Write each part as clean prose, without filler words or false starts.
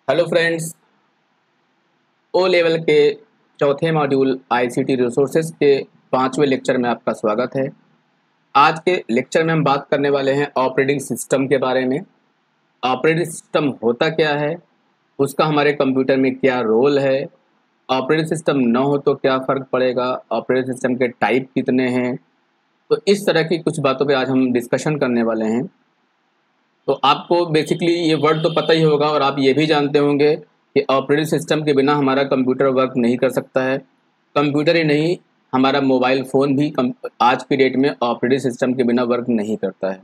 Hello friends. O level के चौथे module ICT resources के 5वें लेक्चर में आपका स्वागत है। आज के लेक्चर में हम बात करने वाले हैं ऑपरेटिंग सिस्टम के बारे में। ऑपरेटिंग सिस्टम होता क्या है, उसका हमारे कंप्यूटर में क्या रोल है, ऑपरेटिंग सिस्टम न हो तो क्या फ़र्क पड़ेगा, ऑपरेटिंग सिस्टम के टाइप कितने हैं। तो इस तरह की कुछ बातों पे आज हम डिस्कशन करने वाले हैं। तो आपको बेसिकली ये वर्ड तो पता ही होगा और आप ये भी जानते होंगे कि ऑपरेटिंग सिस्टम के बिना हमारा कंप्यूटर वर्क नहीं कर सकता है। कंप्यूटर ही नहीं, हमारा मोबाइल फ़ोन भी आज की डेट में ऑपरेटिंग सिस्टम के बिना वर्क नहीं करता है।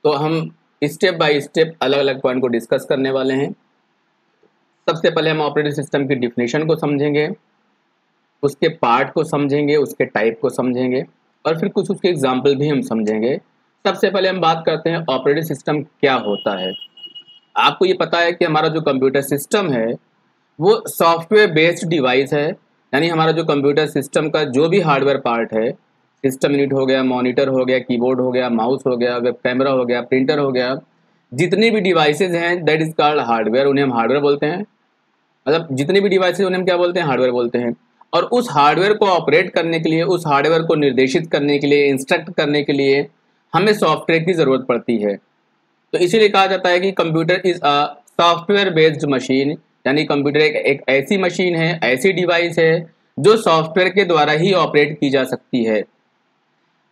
तो हम स्टेप बाय स्टेप अलग अलग पॉइंट को डिस्कस करने वाले हैं। सबसे पहले हम ऑपरेटिंग सिस्टम की डिफिनेशन को समझेंगे, उसके पार्ट को समझेंगे, उसके टाइप को समझेंगे और फिर कुछ उसके एग्जाम्पल भी हम समझेंगे। सबसे पहले हम बात करते हैं ऑपरेटिंग सिस्टम क्या होता है। आपको ये पता है कि हमारा जो कंप्यूटर सिस्टम है वो सॉफ्टवेयर बेस्ड डिवाइस है। यानी हमारा जो कंप्यूटर सिस्टम का जो भी हार्डवेयर पार्ट है, सिस्टम यूनिट हो गया, मॉनिटर हो गया, कीबोर्ड हो गया, माउस हो गया, वेब कैमरा हो गया, प्रिंटर हो गया, जितनी भी डिवाइसेज हैं दैट इज कॉल्ड हार्डवेयर, उन्हें हम हार्डवेयर बोलते हैं। मतलब जितनी भी डिवाइसेज उन्हें हम क्या बोलते हैं, हार्डवेयर बोलते हैं। और उस हार्डवेयर को ऑपरेट करने के लिए, उस हार्डवेयर को निर्देशित करने के लिए, इंस्ट्रक्ट करने के लिए हमें सॉफ्टवेयर की ज़रूरत पड़ती है। तो इसीलिए कहा जाता है कि computer is a software based machine. यानी कंप्यूटर एक ऐसी मशीन है, ऐसी डिवाइस है जो सॉफ्टवेयर के द्वारा ही ऑपरेट की जा सकती है।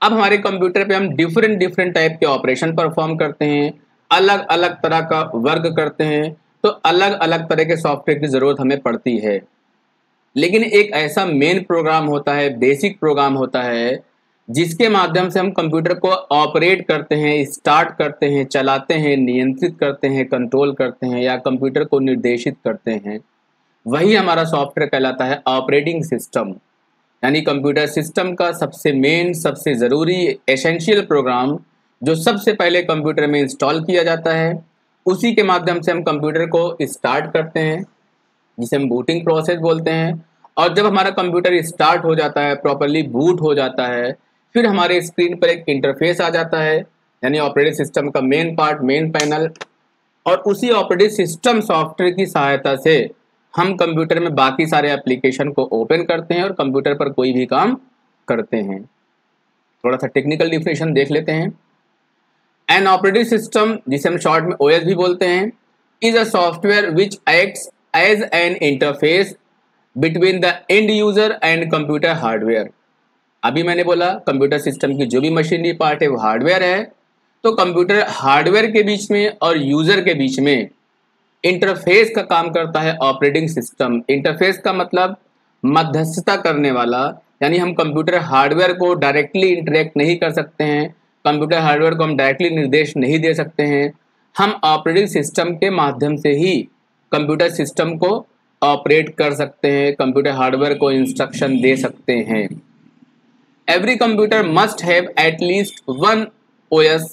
अब हमारे कंप्यूटर पे हम डिफरेंट डिफरेंट टाइप के ऑपरेशन परफॉर्म करते हैं, अलग अलग तरह का वर्क करते हैं, तो अलग अलग तरह के सॉफ्टवेयर की ज़रूरत हमें पड़ती है। लेकिन एक ऐसा मेन प्रोग्राम होता है, बेसिक प्रोग्राम होता है, जिसके माध्यम से हम कंप्यूटर को ऑपरेट करते हैं, स्टार्ट करते हैं, चलाते हैं, नियंत्रित करते हैं, कंट्रोल करते हैं या कंप्यूटर को निर्देशित करते हैं। वही हमारा सॉफ्टवेयर कहलाता है ऑपरेटिंग सिस्टम। यानी कंप्यूटर सिस्टम का सबसे मेन, सबसे ज़रूरी, एसेंशियल प्रोग्राम जो सबसे पहले कंप्यूटर में इंस्टॉल किया जाता है, उसी के माध्यम से हम कंप्यूटर को स्टार्ट करते हैं, जिसे हम बूटिंग प्रोसेस बोलते हैं। और जब हमारा कंप्यूटर स्टार्ट हो जाता है, प्रॉपरली बूट हो जाता है, फिर हमारे स्क्रीन पर एक इंटरफेस आ जाता है, यानी ऑपरेटिंग सिस्टम का मेन पार्ट, मेन पैनल। और उसी ऑपरेटिंग सिस्टम सॉफ्टवेयर की सहायता से हम कंप्यूटर में बाकी सारे एप्लीकेशन को ओपन करते हैं और कंप्यूटर पर कोई भी काम करते हैं। थोड़ा सा टेक्निकल डिफिनेशन देख लेते हैं। एन ऑपरेटिंग सिस्टम, जिसे हम शॉर्ट में ओएस भी बोलते हैं, is a software which acts as an interface between the end user and computer hardware. अभी मैंने बोला कंप्यूटर सिस्टम की जो भी मशीनरी पार्ट है वो हार्डवेयर है, तो कंप्यूटर हार्डवेयर के बीच में और यूजर के बीच में इंटरफेस का काम करता है ऑपरेटिंग सिस्टम। इंटरफेस का मतलब मध्यस्थता करने वाला। यानी हम कंप्यूटर हार्डवेयर को डायरेक्टली इंटरेक्ट नहीं कर सकते हैं, कंप्यूटर हार्डवेयर को हम डायरेक्टली निर्देश नहीं दे सकते हैं। हम ऑपरेटिंग सिस्टम के माध्यम से ही कंप्यूटर सिस्टम को ऑपरेट कर सकते हैं, कंप्यूटर हार्डवेयर को इंस्ट्रक्शन दे सकते हैं। Every computer must have at least one OS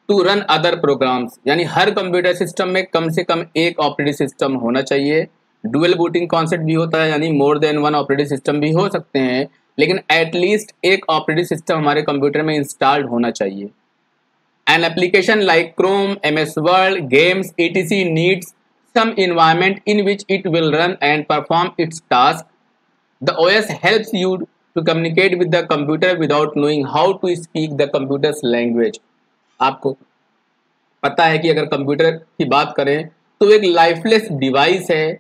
to run other programs. यानी हर कंप्यूटर सिस्टम में कम से कम एक ऑपरेटिंग सिस्टम होना चाहिए। डुअल बूटिंग कॉन्सेप्ट भी होता है, यानी more than one operating system भी हो सकते हैं, लेकिन एटलीस्ट एक ऑपरेटिंग सिस्टम हमारे कंप्यूटर में इंस्टॉल्ड होना चाहिए। An application like Chrome, MS word, games etc needs some environment in which it will run and perform its task. The OS helps you to communicate with the computer without knowing how to speak the computer's language. आपको पता है कि अगर computer की बात करें तो एक लाइफलेस डिवाइस है।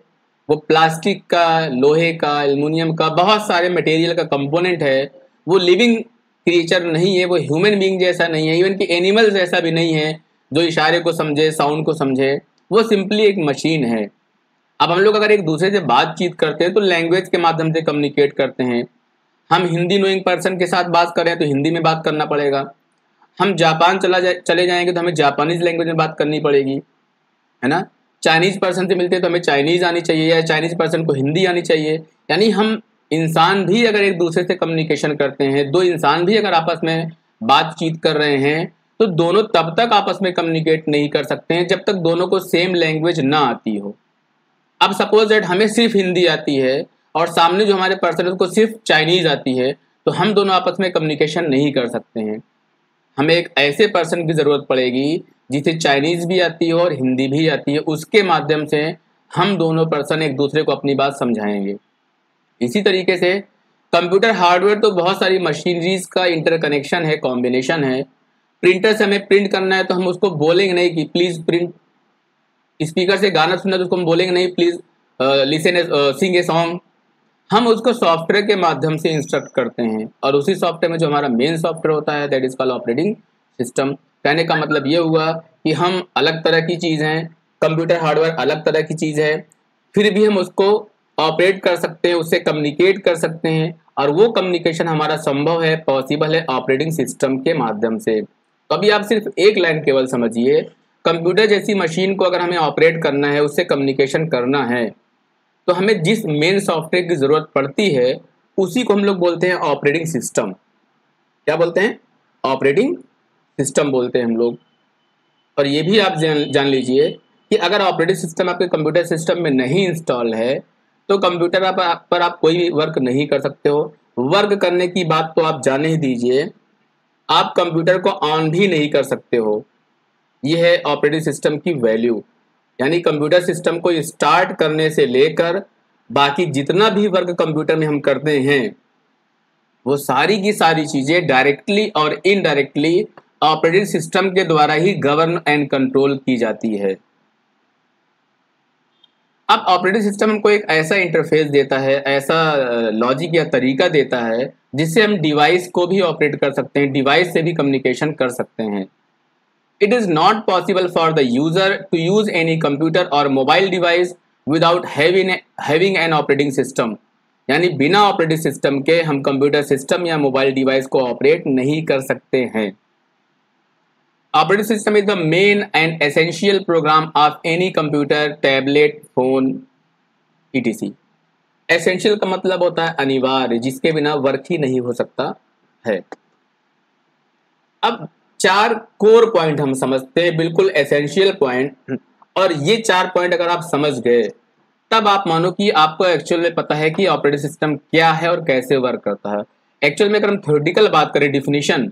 वो प्लास्टिक का, लोहे का, एल्युमिनियम का, बहुत सारे मटेरियल का कंपोनेंट है। वो लिविंग क्रिएचर नहीं है, वो ह्यूमन बीइंग जैसा नहीं है, इवन कि एनिमल जैसा भी नहीं है जो इशारे को समझे, साउंड को समझे। वो सिंपली एक मशीन है। अब हम लोग अगर एक दूसरे से बातचीत करते हैं तो लैंग्वेज के माध्यम से कम्युनिकेट करते हैं। हम हिंदी नोइंग पर्सन के साथ बात करें तो हिंदी में बात करना पड़ेगा। हम जापान चले जाएंगे तो हमें जापानीज लैंग्वेज में बात करनी पड़ेगी, है ना। चाइनीज पर्सन से मिलते हैं तो हमें चाइनीज आनी चाहिए या चाइनीज पर्सन को हिंदी आनी चाहिए। यानी हम इंसान भी अगर एक दूसरे से कम्युनिकेशन करते हैं, दो इंसान भी अगर आपस में बातचीत कर रहे हैं, तो दोनों तब तक आपस में कम्युनिकेट नहीं कर सकते हैं जब तक दोनों को सेम लैंग्वेज ना आती हो। अब सपोज दैट हमें सिर्फ हिंदी आती है और सामने जो हमारे पर्सन है उसको सिर्फ चाइनीज आती है, तो हम दोनों आपस में कम्युनिकेशन नहीं कर सकते हैं। हमें एक ऐसे पर्सन की ज़रूरत पड़ेगी जिसे चाइनीज़ भी आती है और हिंदी भी आती है, उसके माध्यम से हम दोनों पर्सन एक दूसरे को अपनी बात समझाएंगे। इसी तरीके से कंप्यूटर हार्डवेयर तो बहुत सारी मशीनरीज का इंटरकनेक्शन है, कॉम्बिनेशन है। प्रिंटर से हमें प्रिंट करना है तो हम उसको बोलेंगे नहीं कि प्लीज़ प्रिंट, स्पीकर से गाना सुनना तो उसको हम बोलेंगे नहीं please listen sing a song. हम उसको सॉफ्टवेयर के माध्यम से इंस्ट्रक्ट करते हैं, और उसी सॉफ्टवेयर में जो हमारा मेन सॉफ्टवेयर होता है that is called operating system. कहने का मतलब ये हुआ कि हम अलग तरह की चीज़ हैं, कंप्यूटर हार्डवेयर अलग तरह की चीज़ है, फिर भी हम उसको ऑपरेट कर सकते हैं, उससे कम्युनिकेट कर सकते हैं, और वो कम्युनिकेशन हमारा संभव है, पॉसिबल है ऑपरेटिंग सिस्टम के माध्यम से। तो अभी आप सिर्फ एक लाइन केवल समझिए, कंप्यूटर जैसी मशीन को अगर हमें ऑपरेट करना है, उससे कम्युनिकेशन करना है, तो हमें जिस मेन सॉफ्टवेयर की ज़रूरत पड़ती है उसी को हम लोग बोलते हैं ऑपरेटिंग सिस्टम। क्या बोलते हैं? ऑपरेटिंग सिस्टम बोलते हैं हम लोग। और ये भी आप जान लीजिए कि अगर ऑपरेटिंग सिस्टम आपके कंप्यूटर सिस्टम में नहीं इंस्टॉल है तो कंप्यूटर पर आप कोई भी वर्क नहीं कर सकते हो। वर्क करने की बात तो आप जाने ही दीजिए, आप कंप्यूटर को ऑन भी नहीं कर सकते हो। यह है ऑपरेटिंग सिस्टम की वैल्यू। यानी कंप्यूटर सिस्टम को स्टार्ट करने से लेकर बाकी जितना भी वर्क कंप्यूटर में हम करते हैं वो सारी की सारी चीज़ें डायरेक्टली और इनडायरेक्टली ऑपरेटिंग सिस्टम के द्वारा ही गवर्न एंड कंट्रोल की जाती है। अब ऑपरेटिंग सिस्टम हमको एक ऐसा इंटरफेस देता है, ऐसा लॉजिक या तरीका देता है जिससे हम डिवाइस को भी ऑपरेट कर सकते हैं, डिवाइस से भी कम्युनिकेशन कर सकते हैं। It is not possible for the user to use any computer or mobile device without having an operating system। यानी बिना ऑपरेटिंग सिस्टम के हम कंप्यूटर सिस्टम या मोबाइल डिवाइस को ऑपरेट नहीं कर सकते हैं। Operating system is the main and essential program of any computer, tablet, phone etc। Essential का मतलब होता है अनिवार्य, जिसके बिना वर्क ही नहीं हो सकता है। अब 4 कोर पॉइंट हम समझते हैं, बिल्कुल एसेंशियल पॉइंट, और ये 4 पॉइंट अगर आप समझ गए तब आप मानो कि आपको एक्चुअल में पता है कि ऑपरेटिंग सिस्टम क्या है और कैसे वर्क करता है। एक्चुअल में अगर हम थ्योरेटिकल बात करें, डिफिनीशन,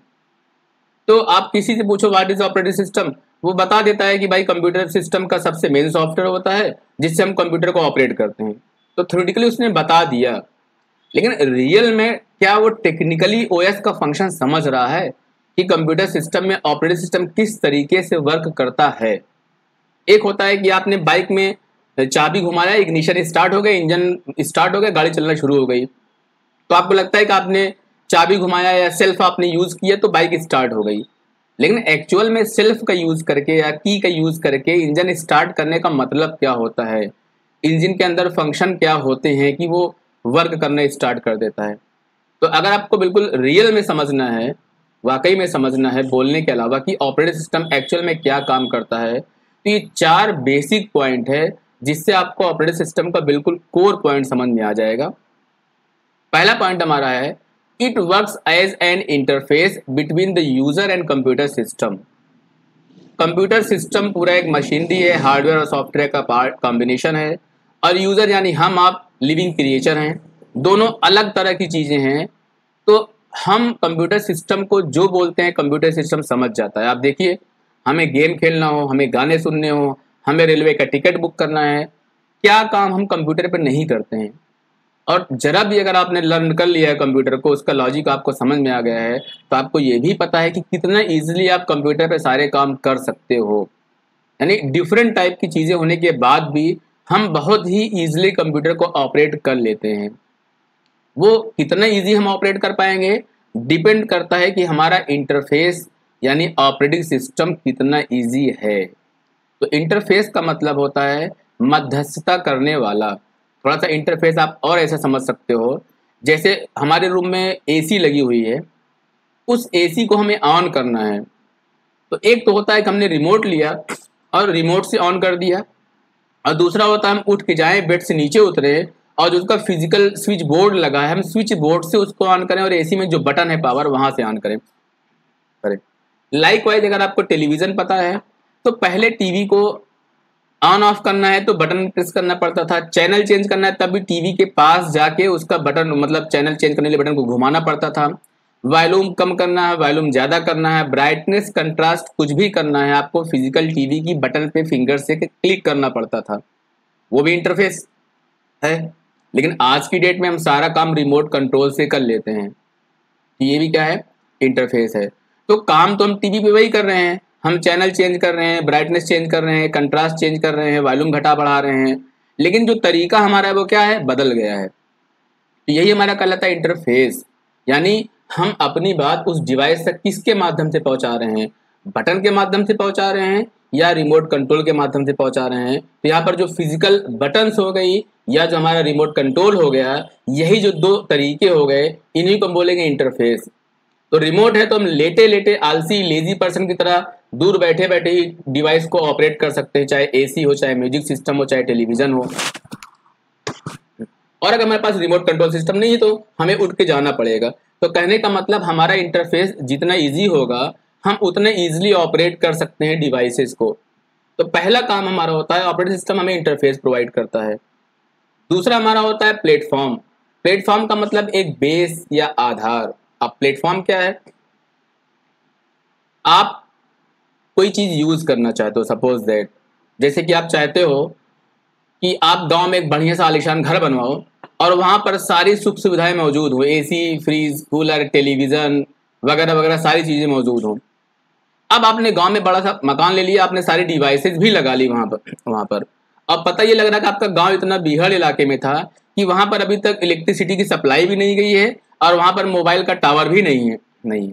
तो आप किसी से पूछो व्हाट इज ऑपरेटिंग सिस्टम, वो बता देता है कि भाई कंप्यूटर सिस्टम का सबसे मेन सॉफ्टवेयर होता है जिससे हम कंप्यूटर को ऑपरेट करते हैं। तो थ्योरेटिकली उसने बता दिया, लेकिन रियल में क्या वो टेक्निकली ओएस का फंक्शन समझ रहा है कि कंप्यूटर सिस्टम में ऑपरेटिंग सिस्टम किस तरीके से वर्क करता है? एक होता है कि आपने बाइक में चाबी घुमाया, इग्निशन स्टार्ट हो गया, इंजन स्टार्ट हो गया, गाड़ी चलना शुरू हो गई, तो आपको लगता है कि आपने चाबी घुमाया या सेल्फ आपने यूज किया तो बाइक स्टार्ट हो गई। लेकिन एक्चुअल में सेल्फ का यूज करके या की का यूज करके इंजन स्टार्ट करने का मतलब क्या होता है, इंजन के अंदर फंक्शन क्या होते हैं कि वो वर्क करना स्टार्ट कर देता है। तो अगर आपको बिल्कुल रियल में समझना है, वाकई में समझना है बोलने के अलावा कि ऑपरेटिंग सिस्टम एक्चुअल में क्या काम करता है, तो ये 4 बेसिक पॉइंट है जिससे आपको ऑपरेटिंग सिस्टम का बिल्कुल कोर पॉइंट समझ में आ जाएगा। पहला पॉइंट हमारा है, it works as an interface between the user and computer system. Computer system पूरा एक मशीनरी है, हार्डवेयर और सॉफ्टवेयर का पार्ट कॉम्बिनेशन है, और यूजर यानी हम आप लिविंग क्रिएचर हैं, दोनों अलग तरह की चीजें हैं। तो हम कंप्यूटर सिस्टम को जो बोलते हैं कंप्यूटर सिस्टम समझ जाता है। आप देखिए, हमें गेम खेलना हो, हमें गाने सुनने हो, हमें रेलवे का टिकट बुक करना है, क्या काम हम कंप्यूटर पर नहीं करते हैं। और जरा भी अगर आपने लर्न कर लिया है कंप्यूटर को, उसका लॉजिक आपको समझ में आ गया है, तो आपको ये भी पता है कि कितना ईजिली आप कंप्यूटर पे सारे काम कर सकते हो। यानी डिफरेंट टाइप की चीज़ें होने के बाद भी हम बहुत ही ईजिली कंप्यूटर को ऑपरेट कर लेते हैं। वो कितना ईजी हम ऑपरेट कर पाएंगे डिपेंड करता है कि हमारा इंटरफेस यानी ऑपरेटिंग सिस्टम कितना ईजी है। तो इंटरफेस का मतलब होता है मध्यस्थता करने वाला। थोड़ा सा इंटरफेस आप और ऐसा समझ सकते हो, जैसे हमारे रूम में एसी लगी हुई है, उस एसी को हमें ऑन करना है, तो एक तो होता है कि हमने रिमोट लिया और रिमोट से ऑन कर दिया, और दूसरा होता है हम उठ के जाएं, बेड से नीचे उतरे और जो उसका फिजिकल स्विच बोर्ड लगा है हम स्विच बोर्ड से उसको ऑन करें, और एसी में जो बटन है पावर वहां से ऑन करें। लाइकवाइज अगर आपको टेलीविजन पता है तो पहले टीवी को ऑन ऑफ करना है तो बटन प्रेस करना पड़ता था, चैनल चेंज करना है तब भी टीवी के पास जाके उसका बटन मतलब चैनल चेंज करने के लिए बटन को घुमाना पड़ता था। वॉल्यूम कम करना है, वॉल्यूम ज़्यादा करना है, ब्राइटनेस कंट्रास्ट कुछ भी करना है, आपको फिजिकल टीवी की बटन पे फिंगर से क्लिक करना पड़ता था, वो भी इंटरफेस है। लेकिन आज की डेट में हम सारा काम रिमोट कंट्रोल से कर लेते हैं, तो ये भी क्या है, इंटरफेस है। तो काम तो हम टीवी पे वही कर रहे हैं, हम चैनल चेंज कर रहे हैं, ब्राइटनेस चेंज कर रहे हैं, कंट्रास्ट चेंज कर रहे हैं, वॉल्यूम घटा बढ़ा रहे हैं, लेकिन जो तरीका हमारा है वो क्या है, बदल गया है। तो यही हमारा कहलाता है इंटरफेस। यानी हम अपनी बात उस डिवाइस तक किसके माध्यम से पहुंचा रहे हैं, बटन के माध्यम से पहुंचा रहे हैं या रिमोट कंट्रोल के माध्यम से पहुंचा रहे हैं। तो यहाँ पर जो फिजिकल बटन्स हो गई या जो हमारा रिमोट कंट्रोल हो गया, यही जो दो तरीके हो गए, इन्हीं को हम बोलेंगे इंटरफेस। तो रिमोट है तो हम लेटे लेटे आलसी लेजी पर्सन की तरह दूर बैठे बैठे ही डिवाइस को ऑपरेट कर सकते हैं, चाहे एसी हो, चाहे म्यूजिक सिस्टम हो, चाहे टेलीविजन हो। और अगर हमारे पास रिमोट कंट्रोल सिस्टम नहीं है तो हमें उठ के जाना पड़ेगा। तो कहने का मतलब हमारा इंटरफेस जितना इजी होगा, हम उतने इजीली ऑपरेट कर सकते हैं डिवाइसेस को। तो पहला काम हमारा होता है, ऑपरेटिंग सिस्टम हमें इंटरफेस प्रोवाइड करता है। दूसरा हमारा होता है प्लेटफॉर्म। प्लेटफॉर्म का मतलब एक बेस या आधार। अब प्लेटफॉर्म क्या है, आप कोई चीज यूज करना चाहते हो, सपोज दैट जैसे कि आप चाहते हो कि आप गांव में एक बढ़िया सा आलीशान घर बनवाओ और वहां पर सारी सुख सुविधाएं मौजूद हो, एसी, फ्रिज, कूलर, टेलीविजन वगैरह वगैरह सारी चीजें मौजूद हो। अब आपने गांव में बड़ा सा मकान ले लिया, आपने सारी डिवाइसेस भी लगा ली वहां पर। अब पता ये लग रहा है कि आपका गांव इतना बीहड़ इलाके में था कि वहां पर अभी तक इलेक्ट्रिसिटी की सप्लाई भी नहीं गई है और वहां पर मोबाइल का टावर भी नहीं है।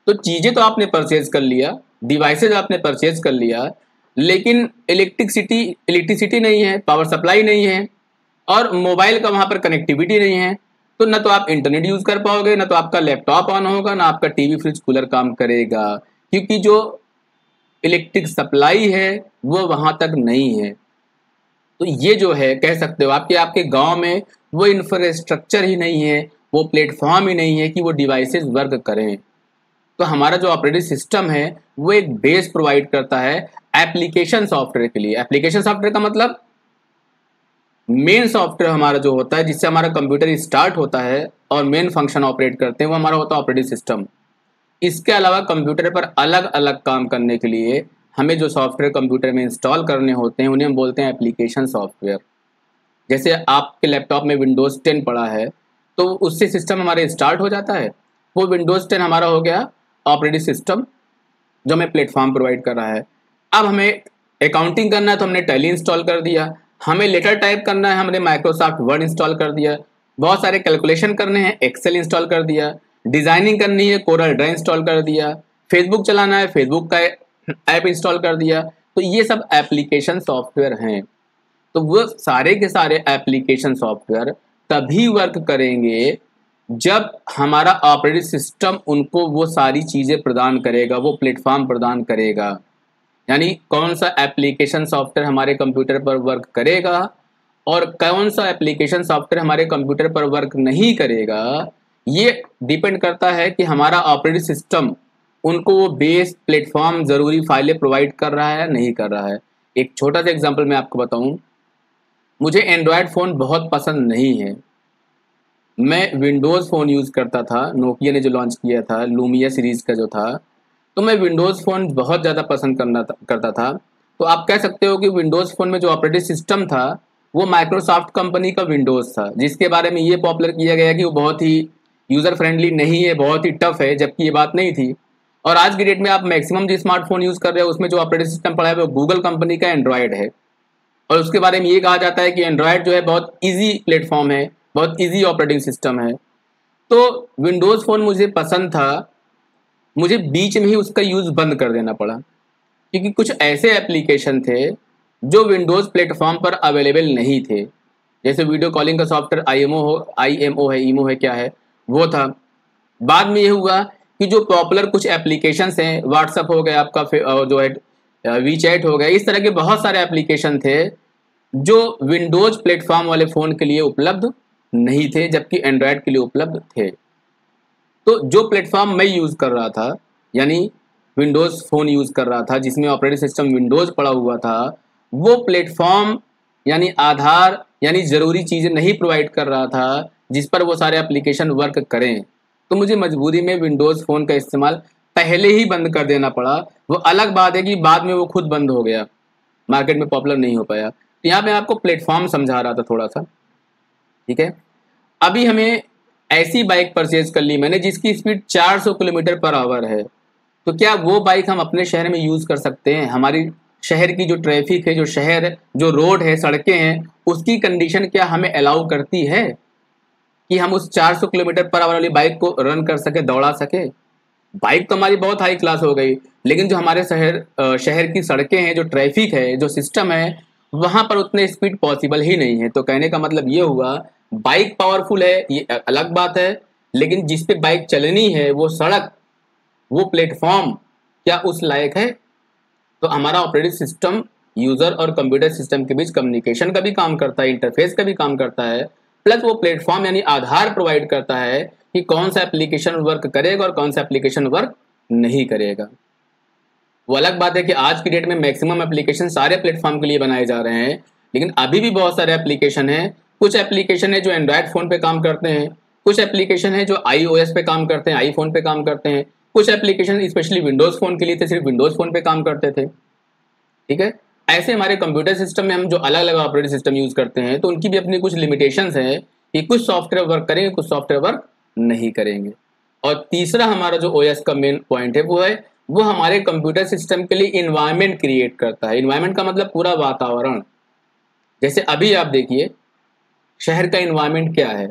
तो चीजें तो आपने परचेज कर लिया, डिवाइसेज आपने परचेज कर लिया, लेकिन इलेक्ट्रिसिटी नहीं है, पावर सप्लाई नहीं है और मोबाइल का वहां पर कनेक्टिविटी नहीं है। तो ना तो आप इंटरनेट यूज कर पाओगे, ना तो आपका लैपटॉप ऑन होगा, ना आपका टीवी, फ्रिज, कूलर काम करेगा, क्योंकि जो इलेक्ट्रिक सप्लाई है वो वहां तक नहीं है। तो ये जो है, कह सकते हो आपके आपके गांव में वो इंफ्रास्ट्रक्चर ही नहीं है, वो प्लेटफॉर्म ही नहीं है कि वो डिवाइसेस वर्क करें। तो हमारा जो ऑपरेटिंग सिस्टम है वो एक बेस प्रोवाइड करता है एप्लीकेशन सॉफ्टवेयर के लिए। एप्लीकेशन सॉफ्टवेयर का मतलब मेन सॉफ्टवेयर हमारा जो होता है, जिससे हमारा कंप्यूटर स्टार्ट होता है और मेन फंक्शन ऑपरेट करते हैं, वो हमारा होता है ऑपरेटिंग सिस्टम। इसके अलावा कंप्यूटर पर अलग अलग काम करने के लिए हमें जो सॉफ्टवेयर कंप्यूटर में इंस्टॉल करने होते हैं उन्हें हम बोलते हैं एप्लीकेशन सॉफ्टवेयर। जैसे आपके लैपटॉप में विंडोज 10 पड़ा है तो उससे सिस्टम हमारे स्टार्ट हो जाता है, वो विंडोज 10 हमारा हो गया ऑपरेटिंग सिस्टम जो हमें प्लेटफॉर्म प्रोवाइड कर रहा है। अब हमें अकाउंटिंग करना है तो हमने टैली इंस्टॉल कर दिया, हमें लेटर टाइप करना है हमने माइक्रोसॉफ्ट वर्ड इंस्टॉल कर दिया, बहुत सारे कैलकुलेशन करने हैं एक्सेल इंस्टॉल कर दिया, डिजाइनिंग करनी है कोरल ड्रा इंस्टॉल कर दिया, फेसबुक चलाना है फेसबुक का ऐप इंस्टॉल कर दिया। तो ये सब एप्लीकेशन सॉफ्टवेयर हैं। तो वो सारे के सारे एप्लीकेशन सॉफ्टवेयर तभी वर्क करेंगे जब हमारा ऑपरेटिंग सिस्टम उनको वो सारी चीज़ें प्रदान करेगा, वो प्लेटफॉर्म प्रदान करेगा। यानी कौन सा एप्लीकेशन सॉफ्टवेयर हमारे कंप्यूटर पर वर्क करेगा और कौन सा एप्लीकेशन सॉफ्टवेयर हमारे कंप्यूटर पर वर्क नहीं करेगा, ये डिपेंड करता है कि हमारा ऑपरेटिंग सिस्टम उनको वो बेस प्लेटफॉर्म ज़रूरी फाइलें प्रोवाइड कर रहा है या नहीं कर रहा है। एक छोटा सा एग्जाम्पल मैं आपको बताऊं, मुझे एंड्रॉयड फ़ोन बहुत पसंद नहीं है, मैं विंडोज़ फ़ोन यूज़ करता था। नोकिया ने जो लॉन्च किया था लूमिया सीरीज़ का जो था, तो मैं विंडोज़ फ़ोन बहुत ज़्यादा पसंद करता था। तो आप कह सकते हो कि विंडोज़ फ़ोन में जो ऑपरेटिंग सिस्टम था वो माइक्रोसॉफ्ट कंपनी का विंडोज़ था, जिसके बारे में ये पॉपुलर किया गया कि वो बहुत ही यूज़र फ्रेंडली नहीं है, बहुत ही टफ है, जबकि ये बात नहीं थी। और आज की डेट में आप मैक्सिमम जो स्मार्टफोन यूज़ कर रहे हो उसमें जो ऑपरेटिंग सिस्टम पड़ा है वो गूगल कंपनी का एंड्रॉयड है, और उसके बारे में ये कहा जाता है कि एंड्रॉयड जो है बहुत ईजी प्लेटफॉर्म है, बहुत ईजी ऑपरेटिंग सिस्टम है। तो विंडोज़ फ़ोन मुझे पसंद था, मुझे बीच में ही उसका यूज़ बंद कर देना पड़ा, क्योंकि कुछ ऐसे एप्लीकेशन थे जो विंडोज़ प्लेटफॉर्म पर अवेलेबल नहीं थे। जैसे वीडियो कॉलिंग का सॉफ्टवेयर ईमो है क्या है, वो था। बाद में ये हुआ कि जो पॉपुलर कुछ एप्लीकेशंस हैं, व्हाट्सअप हो गया आपका, जो है वीचैट हो गया, इस तरह के बहुत सारे एप्लीकेशन थे जो विंडोज़ प्लेटफॉर्म वाले फ़ोन के लिए उपलब्ध नहीं थे, जबकि एंड्रॉयड के लिए उपलब्ध थे। तो जो प्लेटफॉर्म मैं यूज़ कर रहा था, यानी विंडोज़ फ़ोन यूज़ कर रहा था जिसमें ऑपरेटिंग सिस्टम विंडोज़ पड़ा हुआ था, वो प्लेटफॉर्म यानी आधार यानी ज़रूरी चीज़ें नहीं प्रोवाइड कर रहा था जिस पर वो सारे एप्लीकेशन वर्क करें। तो मुझे मजबूरी में विंडोज़ फ़ोन का इस्तेमाल पहले ही बंद कर देना पड़ा। वो अलग बात है कि बाद में वो खुद बंद हो गया, मार्केट में पॉपुलर नहीं हो पाया। तो यहाँ पे आपको प्लेटफॉर्म समझा रहा था थोड़ा सा, ठीक है। अभी हमें ऐसी बाइक परचेज कर ली मैंने जिसकी स्पीड 400 किलोमीटर पर आवर है, तो क्या वो बाइक हम अपने शहर में यूज़ कर सकते हैं? हमारी शहर की जो ट्रैफिक है, जो रोड है, सड़कें हैं, उसकी कंडीशन क्या हमें अलाउ करती है कि हम उस 400 किलोमीटर पर आवर वाली बाइक को रन कर सके, दौड़ा सके? बाइक तो हमारी बहुत हाई क्लास हो गई, लेकिन जो हमारे शहर की सड़कें हैं, जो ट्रैफिक है, जो सिस्टम है, वहां पर उतने स्पीड पॉसिबल ही नहीं है। तो कहने का मतलब ये हुआ, बाइक पावरफुल है ये अलग बात है, लेकिन जिस पे बाइक चलनी है, वो सड़क, वो प्लेटफॉर्म क्या उस लायक है? तो हमारा ऑपरेटिंग सिस्टम यूजर और कंप्यूटर सिस्टम के बीच कम्युनिकेशन का भी काम करता है, इंटरफेस का भी काम करता है, प्लस वो प्लेटफॉर्म यानी आधार प्रोवाइड करता है कि कौन सा एप्लीकेशन वर्क करेगा और कौन सा एप्लीकेशन वर्क नहीं करेगा। वो अलग बात है कि आज की डेट में मैक्सिमम एप्लीकेशन सारे प्लेटफॉर्म के लिए बनाए जा रहे हैं, लेकिन अभी भी बहुत सारे एप्लीकेशन हैं। कुछ एप्लीकेशन है जो एंड्रॉयड फ़ोन पे काम करते हैं, कुछ एप्लीकेशन है जो iOS पे काम करते हैं, आईफोन पे काम करते हैं, कुछ एप्लीकेशन स्पेशली विंडोज़ फ़ोन के लिए थे, सिर्फ विंडोज़ फ़ोन पे काम करते थे, ठीक है। ऐसे हमारे कंप्यूटर सिस्टम में हम जो अलग अलग ऑपरेटिंग सिस्टम यूज़ करते हैं, तो उनकी भी अपनी कुछ लिमिटेशंस हैं कि कुछ सॉफ्टवेयर वर्क करेंगे, कुछ सॉफ्टवेयर वर्क नहीं करेंगे। और तीसरा हमारा जो OS का मेन पॉइंट है वो हमारे कंप्यूटर सिस्टम के लिए इन्वायरमेंट क्रिएट करता है। इन्वायरमेंट का मतलब पूरा वातावरण। जैसे अभी आप देखिए, शहर का इन्वायरमेंट क्या है?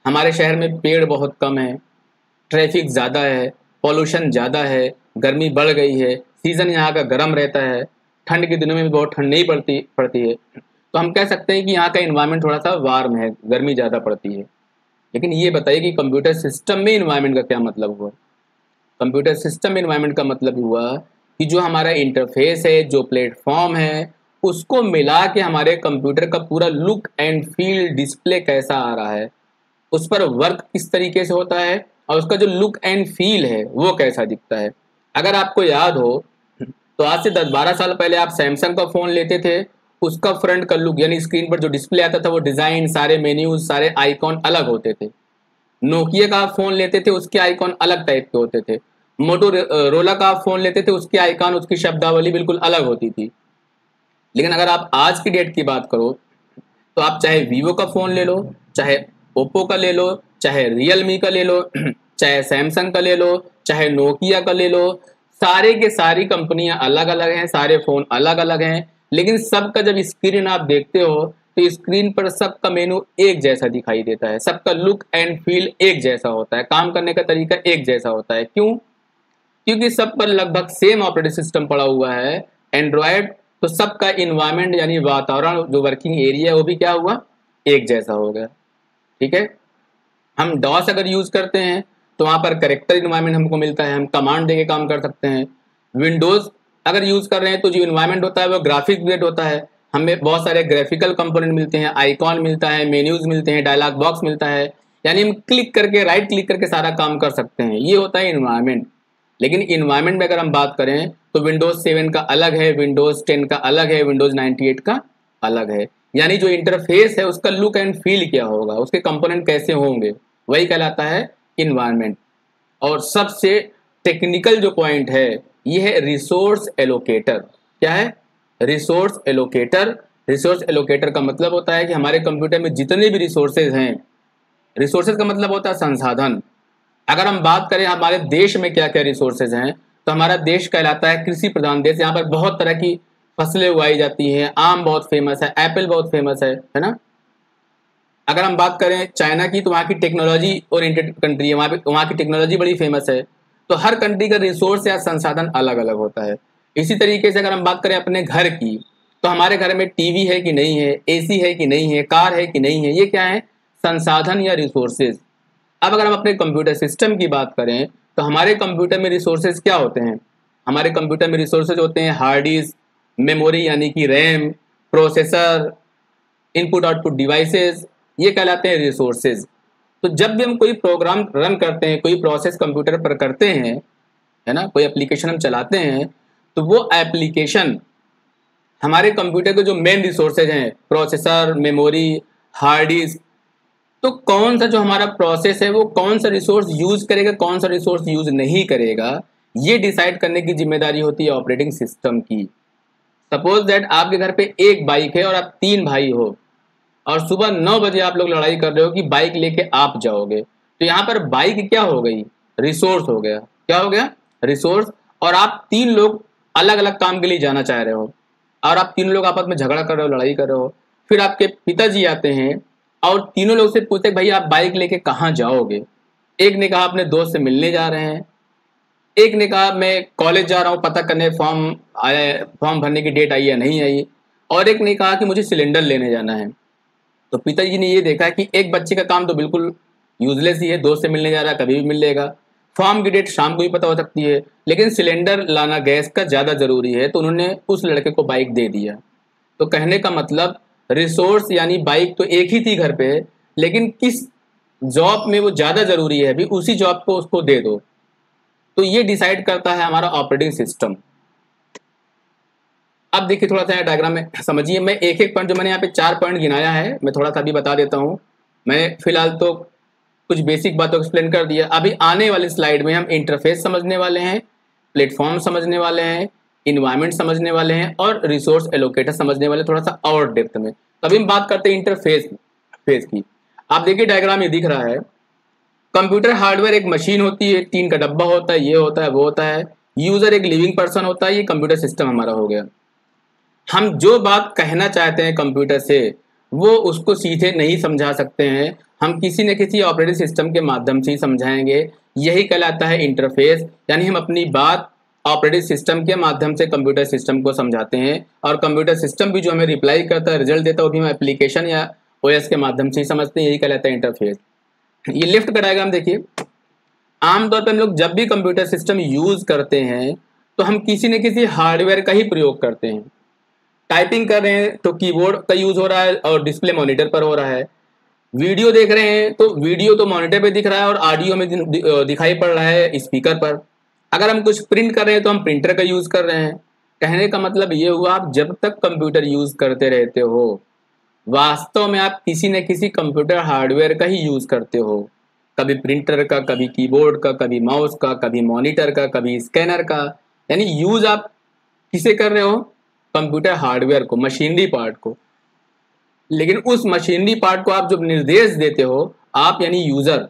हमारे शहर में पेड़ बहुत कम है, ट्रैफिक ज़्यादा है, पॉल्यूशन ज़्यादा है, गर्मी बढ़ गई है, सीज़न यहाँ का गर्म रहता है, ठंड के दिनों में भी बहुत ठंड नहीं पड़ती है। तो हम कह सकते हैं कि यहाँ का इन्वायरमेंट थोड़ा सा वार्म है, गर्मी ज़्यादा पड़ती है। लेकिन ये बताइए कि कंप्यूटर सिस्टम में इन्वायरमेंट का क्या मतलब हुआ? कंप्यूटर सिस्टम में इन्वायरमेंट का मतलब हुआ कि जो हमारा इंटरफेस है, जो प्लेटफॉर्म है, उसको मिला के हमारे कंप्यूटर का पूरा लुक एंड फील, डिस्प्ले कैसा आ रहा है, उस पर वर्क किस तरीके से होता है, और उसका जो लुक एंड फील है वो कैसा दिखता है। अगर आपको याद हो तो आज से 10-12 साल पहले आप सैमसंग का फ़ोन लेते थे, उसका फ्रंट का लुक यानी स्क्रीन पर जो डिस्प्ले आता था, वो डिज़ाइन, सारे मेन्यूज, सारे आइकॉन अलग होते थे। नोकिया का आप फ़ोन लेते थे, उसके आइकॉन अलग टाइप के होते थे। मोटोरोला का आप फ़ोन लेते थे, उसके आइकॉन, उसकी शब्दावली बिल्कुल अलग होती थी। लेकिन अगर आप आज की डेट की बात करो, तो आप चाहे वीवो का फ़ोन ले लो, चाहे ओप्पो का ले लो, चाहे रियलमी का ले लो, चाहे सैमसंग का ले लो, चाहे नोकिया का ले लो, सारे के सारी कंपनियां अलग अलग हैं, सारे फ़ोन अलग अलग हैं, लेकिन सबका जब स्क्रीन आप देखते हो तो स्क्रीन पर सबका मेनू एक जैसा दिखाई देता है, सबका लुक एंड फील एक जैसा होता है, काम करने का तरीका एक जैसा होता है। क्यों? क्योंकि सब पर लगभग सेम ऑपरेटिंग सिस्टम पड़ा हुआ है, एंड्रॉयड। तो सबका इन्वायरमेंट यानी वातावरण, जो वर्किंग एरिया है, वो भी क्या हुआ, एक जैसा हो गया, ठीक है। हम डॉस अगर यूज करते हैं तो वहां पर करेक्टर इन्वायरमेंट हमको मिलता है, हम कमांड देके काम कर सकते हैं। विंडोज अगर यूज कर रहे हैं तो जो इन्वायरमेंट होता है वो ग्राफिक बेस्ड होता है, हमें बहुत सारे ग्राफिकल कंपोनेंट मिलते हैं, आइकॉन मिलता है, मेन्यूज मिलते हैं, डायलॉग बॉक्स मिलता है, यानी हम क्लिक करके, राइट क्लिक करके सारा काम कर सकते हैं। ये होता है इन्वायरमेंट। लेकिन इन्वायरमेंट में अगर हम बात करें तो विंडोज 7 का अलग है, विंडोज 10 का अलग है, विंडोज 98 का अलग है। यानी जो इंटरफेस है उसका लुक एंड फील क्या होगा, उसके कंपोनेंट कैसे होंगे, वही कहलाता है इन्वायरमेंट। और सबसे टेक्निकल जो पॉइंट है ये है रिसोर्स एलोकेटर। क्या है? Resource allocator. रिसोर्स एलोकेटर का मतलब होता है कि हमारे कंप्यूटर में जितने भी रिसोर्सेज हैं, रिसोर्सेज का मतलब होता है संसाधन। अगर हम बात करें हमारे देश में क्या क्या रिसोर्सेज हैं, तो हमारा देश कहलाता है कृषि प्रधान देश। यहाँ पर बहुत तरह की फसलें उगाई जाती हैं, आम बहुत फेमस है, एप्पल बहुत फेमस है ना। अगर हम बात करें चाइना की, तो वहाँ की टेक्नोलॉजी ओरिएंटेड कंट्री है, वहाँ की टेक्नोलॉजी बड़ी फेमस है। तो हर कंट्री का रिसोर्स या संसाधन अलग अलग होता है। इसी तरीके से अगर हम बात करें अपने घर की, तो हमारे घर में टीवी है कि नहीं है, एसी है कि नहीं है, कार है कि नहीं है, ये क्या है, संसाधन या रिसोर्सेज। अब अगर हम अपने कंप्यूटर सिस्टम की बात करें तो हमारे कंप्यूटर में रिसोर्सेज क्या होते हैं? हमारे कंप्यूटर में रिसोर्सेज होते हैं हार्ड डिस्क, मेमोरी यानी कि RAM, processor, input output devices, ये कहलाते हैं रिसोर्सेज। तो जब भी हम कोई प्रोग्राम रन करते हैं, कोई प्रोसेस कंप्यूटर पर करते हैं, है ना, कोई एप्लीकेशन हम चलाते हैं, तो वो एप्लीकेशन हमारे कंप्यूटर के जो मेन रिसोर्सेज हैं, प्रोसेसर, मेमोरी, हार्ड डिस्क, तो कौन सा जो हमारा प्रोसेस है वो कौन सा रिसोर्स यूज करेगा, कौन सा रिसोर्स यूज नहीं करेगा, ये डिसाइड करने की जिम्मेदारी होती है ऑपरेटिंग सिस्टम की। सपोज दैट आपके घर पे एक बाइक है और आप 3 भाई हो, और सुबह 9 बजे आप लोग लड़ाई कर रहे हो कि बाइक लेके आप जाओगे। तो यहाँ पर बाइक क्या हो गई, रिसोर्स हो गया। क्या हो गया, रिसोर्स। और आप 3 लोग अलग अलग काम के लिए जाना चाह रहे हो, और आप 3 लोग आपस में झगड़ा कर रहे हो, लड़ाई कर रहे हो। फिर आपके पिताजी आते हैं और तीनों लोग से पूछते भाई आप बाइक लेके कहाँ जाओगे। एक ने कहा अपने दोस्त से मिलने जा रहे हैं, एक ने कहा मैं कॉलेज जा रहा हूँ पता करने फॉर्म आया, फॉर्म भरने की डेट आई या नहीं आई, और एक ने कहा कि मुझे सिलेंडर लेने जाना है। तो पिताजी ने ये देखा कि एक बच्चे का काम तो बिल्कुल यूजलेस ही है, दोस्त से मिलने जा रहा है, कभी भी मिल लेगा, फॉर्म की डेट शाम को भी पता हो सकती है, लेकिन सिलेंडर लाना गैस का ज़्यादा ज़रूरी है, तो उन्होंने उस लड़के को बाइक दे दिया। तो कहने का मतलब रिसोर्स यानी बाइक तो एक ही थी घर पे, लेकिन किस जॉब में वो ज़्यादा ज़रूरी है अभी उसी जॉब को उसको दे दो। तो ये डिसाइड करता है हमारा ऑपरेटिंग सिस्टम। अब देखिए थोड़ा सा डायग्राम में समझिए, मैं एक एक पॉइंट जो मैंने यहाँ पे 4 पॉइंट गिनाया है मैं थोड़ा सा अभी बता देता हूँ। मैं फिलहाल तो कुछ बेसिक बातों को एक्सप्लेन कर दिया। अभी आने वाली स्लाइड में हम इंटरफेस समझने वाले हैं, प्लेटफॉर्म समझने वाले हैं, इन्वायरमेंट समझने वाले हैं और रिसोर्स एलोकेटर समझने वाले थोड़ा सा और डेप्थ में। तभी हम बात करते हैं इंटरफेस फेस की। आप देखिए डायग्राम ये दिख रहा है, कंप्यूटर हार्डवेयर एक मशीन होती है, टीन का डब्बा होता है, ये होता है वो होता है। यूजर एक लिविंग पर्सन होता है, ये कंप्यूटर सिस्टम हमारा हो गया। हम जो बात कहना चाहते हैं कंप्यूटर से वो उसको सीधे नहीं समझा सकते हैं, हम किसी न किसी ऑपरेटिंग सिस्टम के माध्यम से ही समझाएंगे। यही कहलाता है इंटरफेस, यानी हम अपनी बात ऑपरेटिंग सिस्टम के माध्यम से कंप्यूटर सिस्टम को समझाते हैं, और कंप्यूटर सिस्टम भी जो हमें रिप्लाई करता है, रिजल्ट देता है, वो भी हम एप्लीकेशन या ओएस के माध्यम से ही समझते हैं। यही कहलाता है इंटरफेस। ये लेफ्ट का डायग्राम देखिए, आमतौर पर हम लोग जब भी कंप्यूटर सिस्टम यूज करते हैं तो हम किसी न किसी हार्डवेयर का ही प्रयोग करते हैं। टाइपिंग कर रहे हैं तो कीबोर्ड का यूज हो रहा है और डिस्प्ले मॉनिटर पर हो रहा है। वीडियो देख रहे हैं तो वीडियो तो मॉनिटर पे दिख रहा है और ऑडियो में दिखाई पड़ रहा है स्पीकर पर। अगर हम कुछ प्रिंट कर रहे हैं तो हम प्रिंटर का यूज कर रहे हैं। कहने का मतलब ये हुआ, आप जब तक कंप्यूटर यूज करते रहते हो वास्तव में आप किसी न किसी कंप्यूटर हार्डवेयर का ही यूज करते हो। कभी प्रिंटर का, कभी कीबोर्ड का, कभी माउस का, कभी मॉनिटर का, कभी स्कैनर का। यानी यूज आप किसे कर रहे हो, कंप्यूटर हार्डवेयर को, मशीनरी पार्ट को। लेकिन उस मशीनरी पार्ट को आप जब निर्देश देते हो, आप यानी यूजर,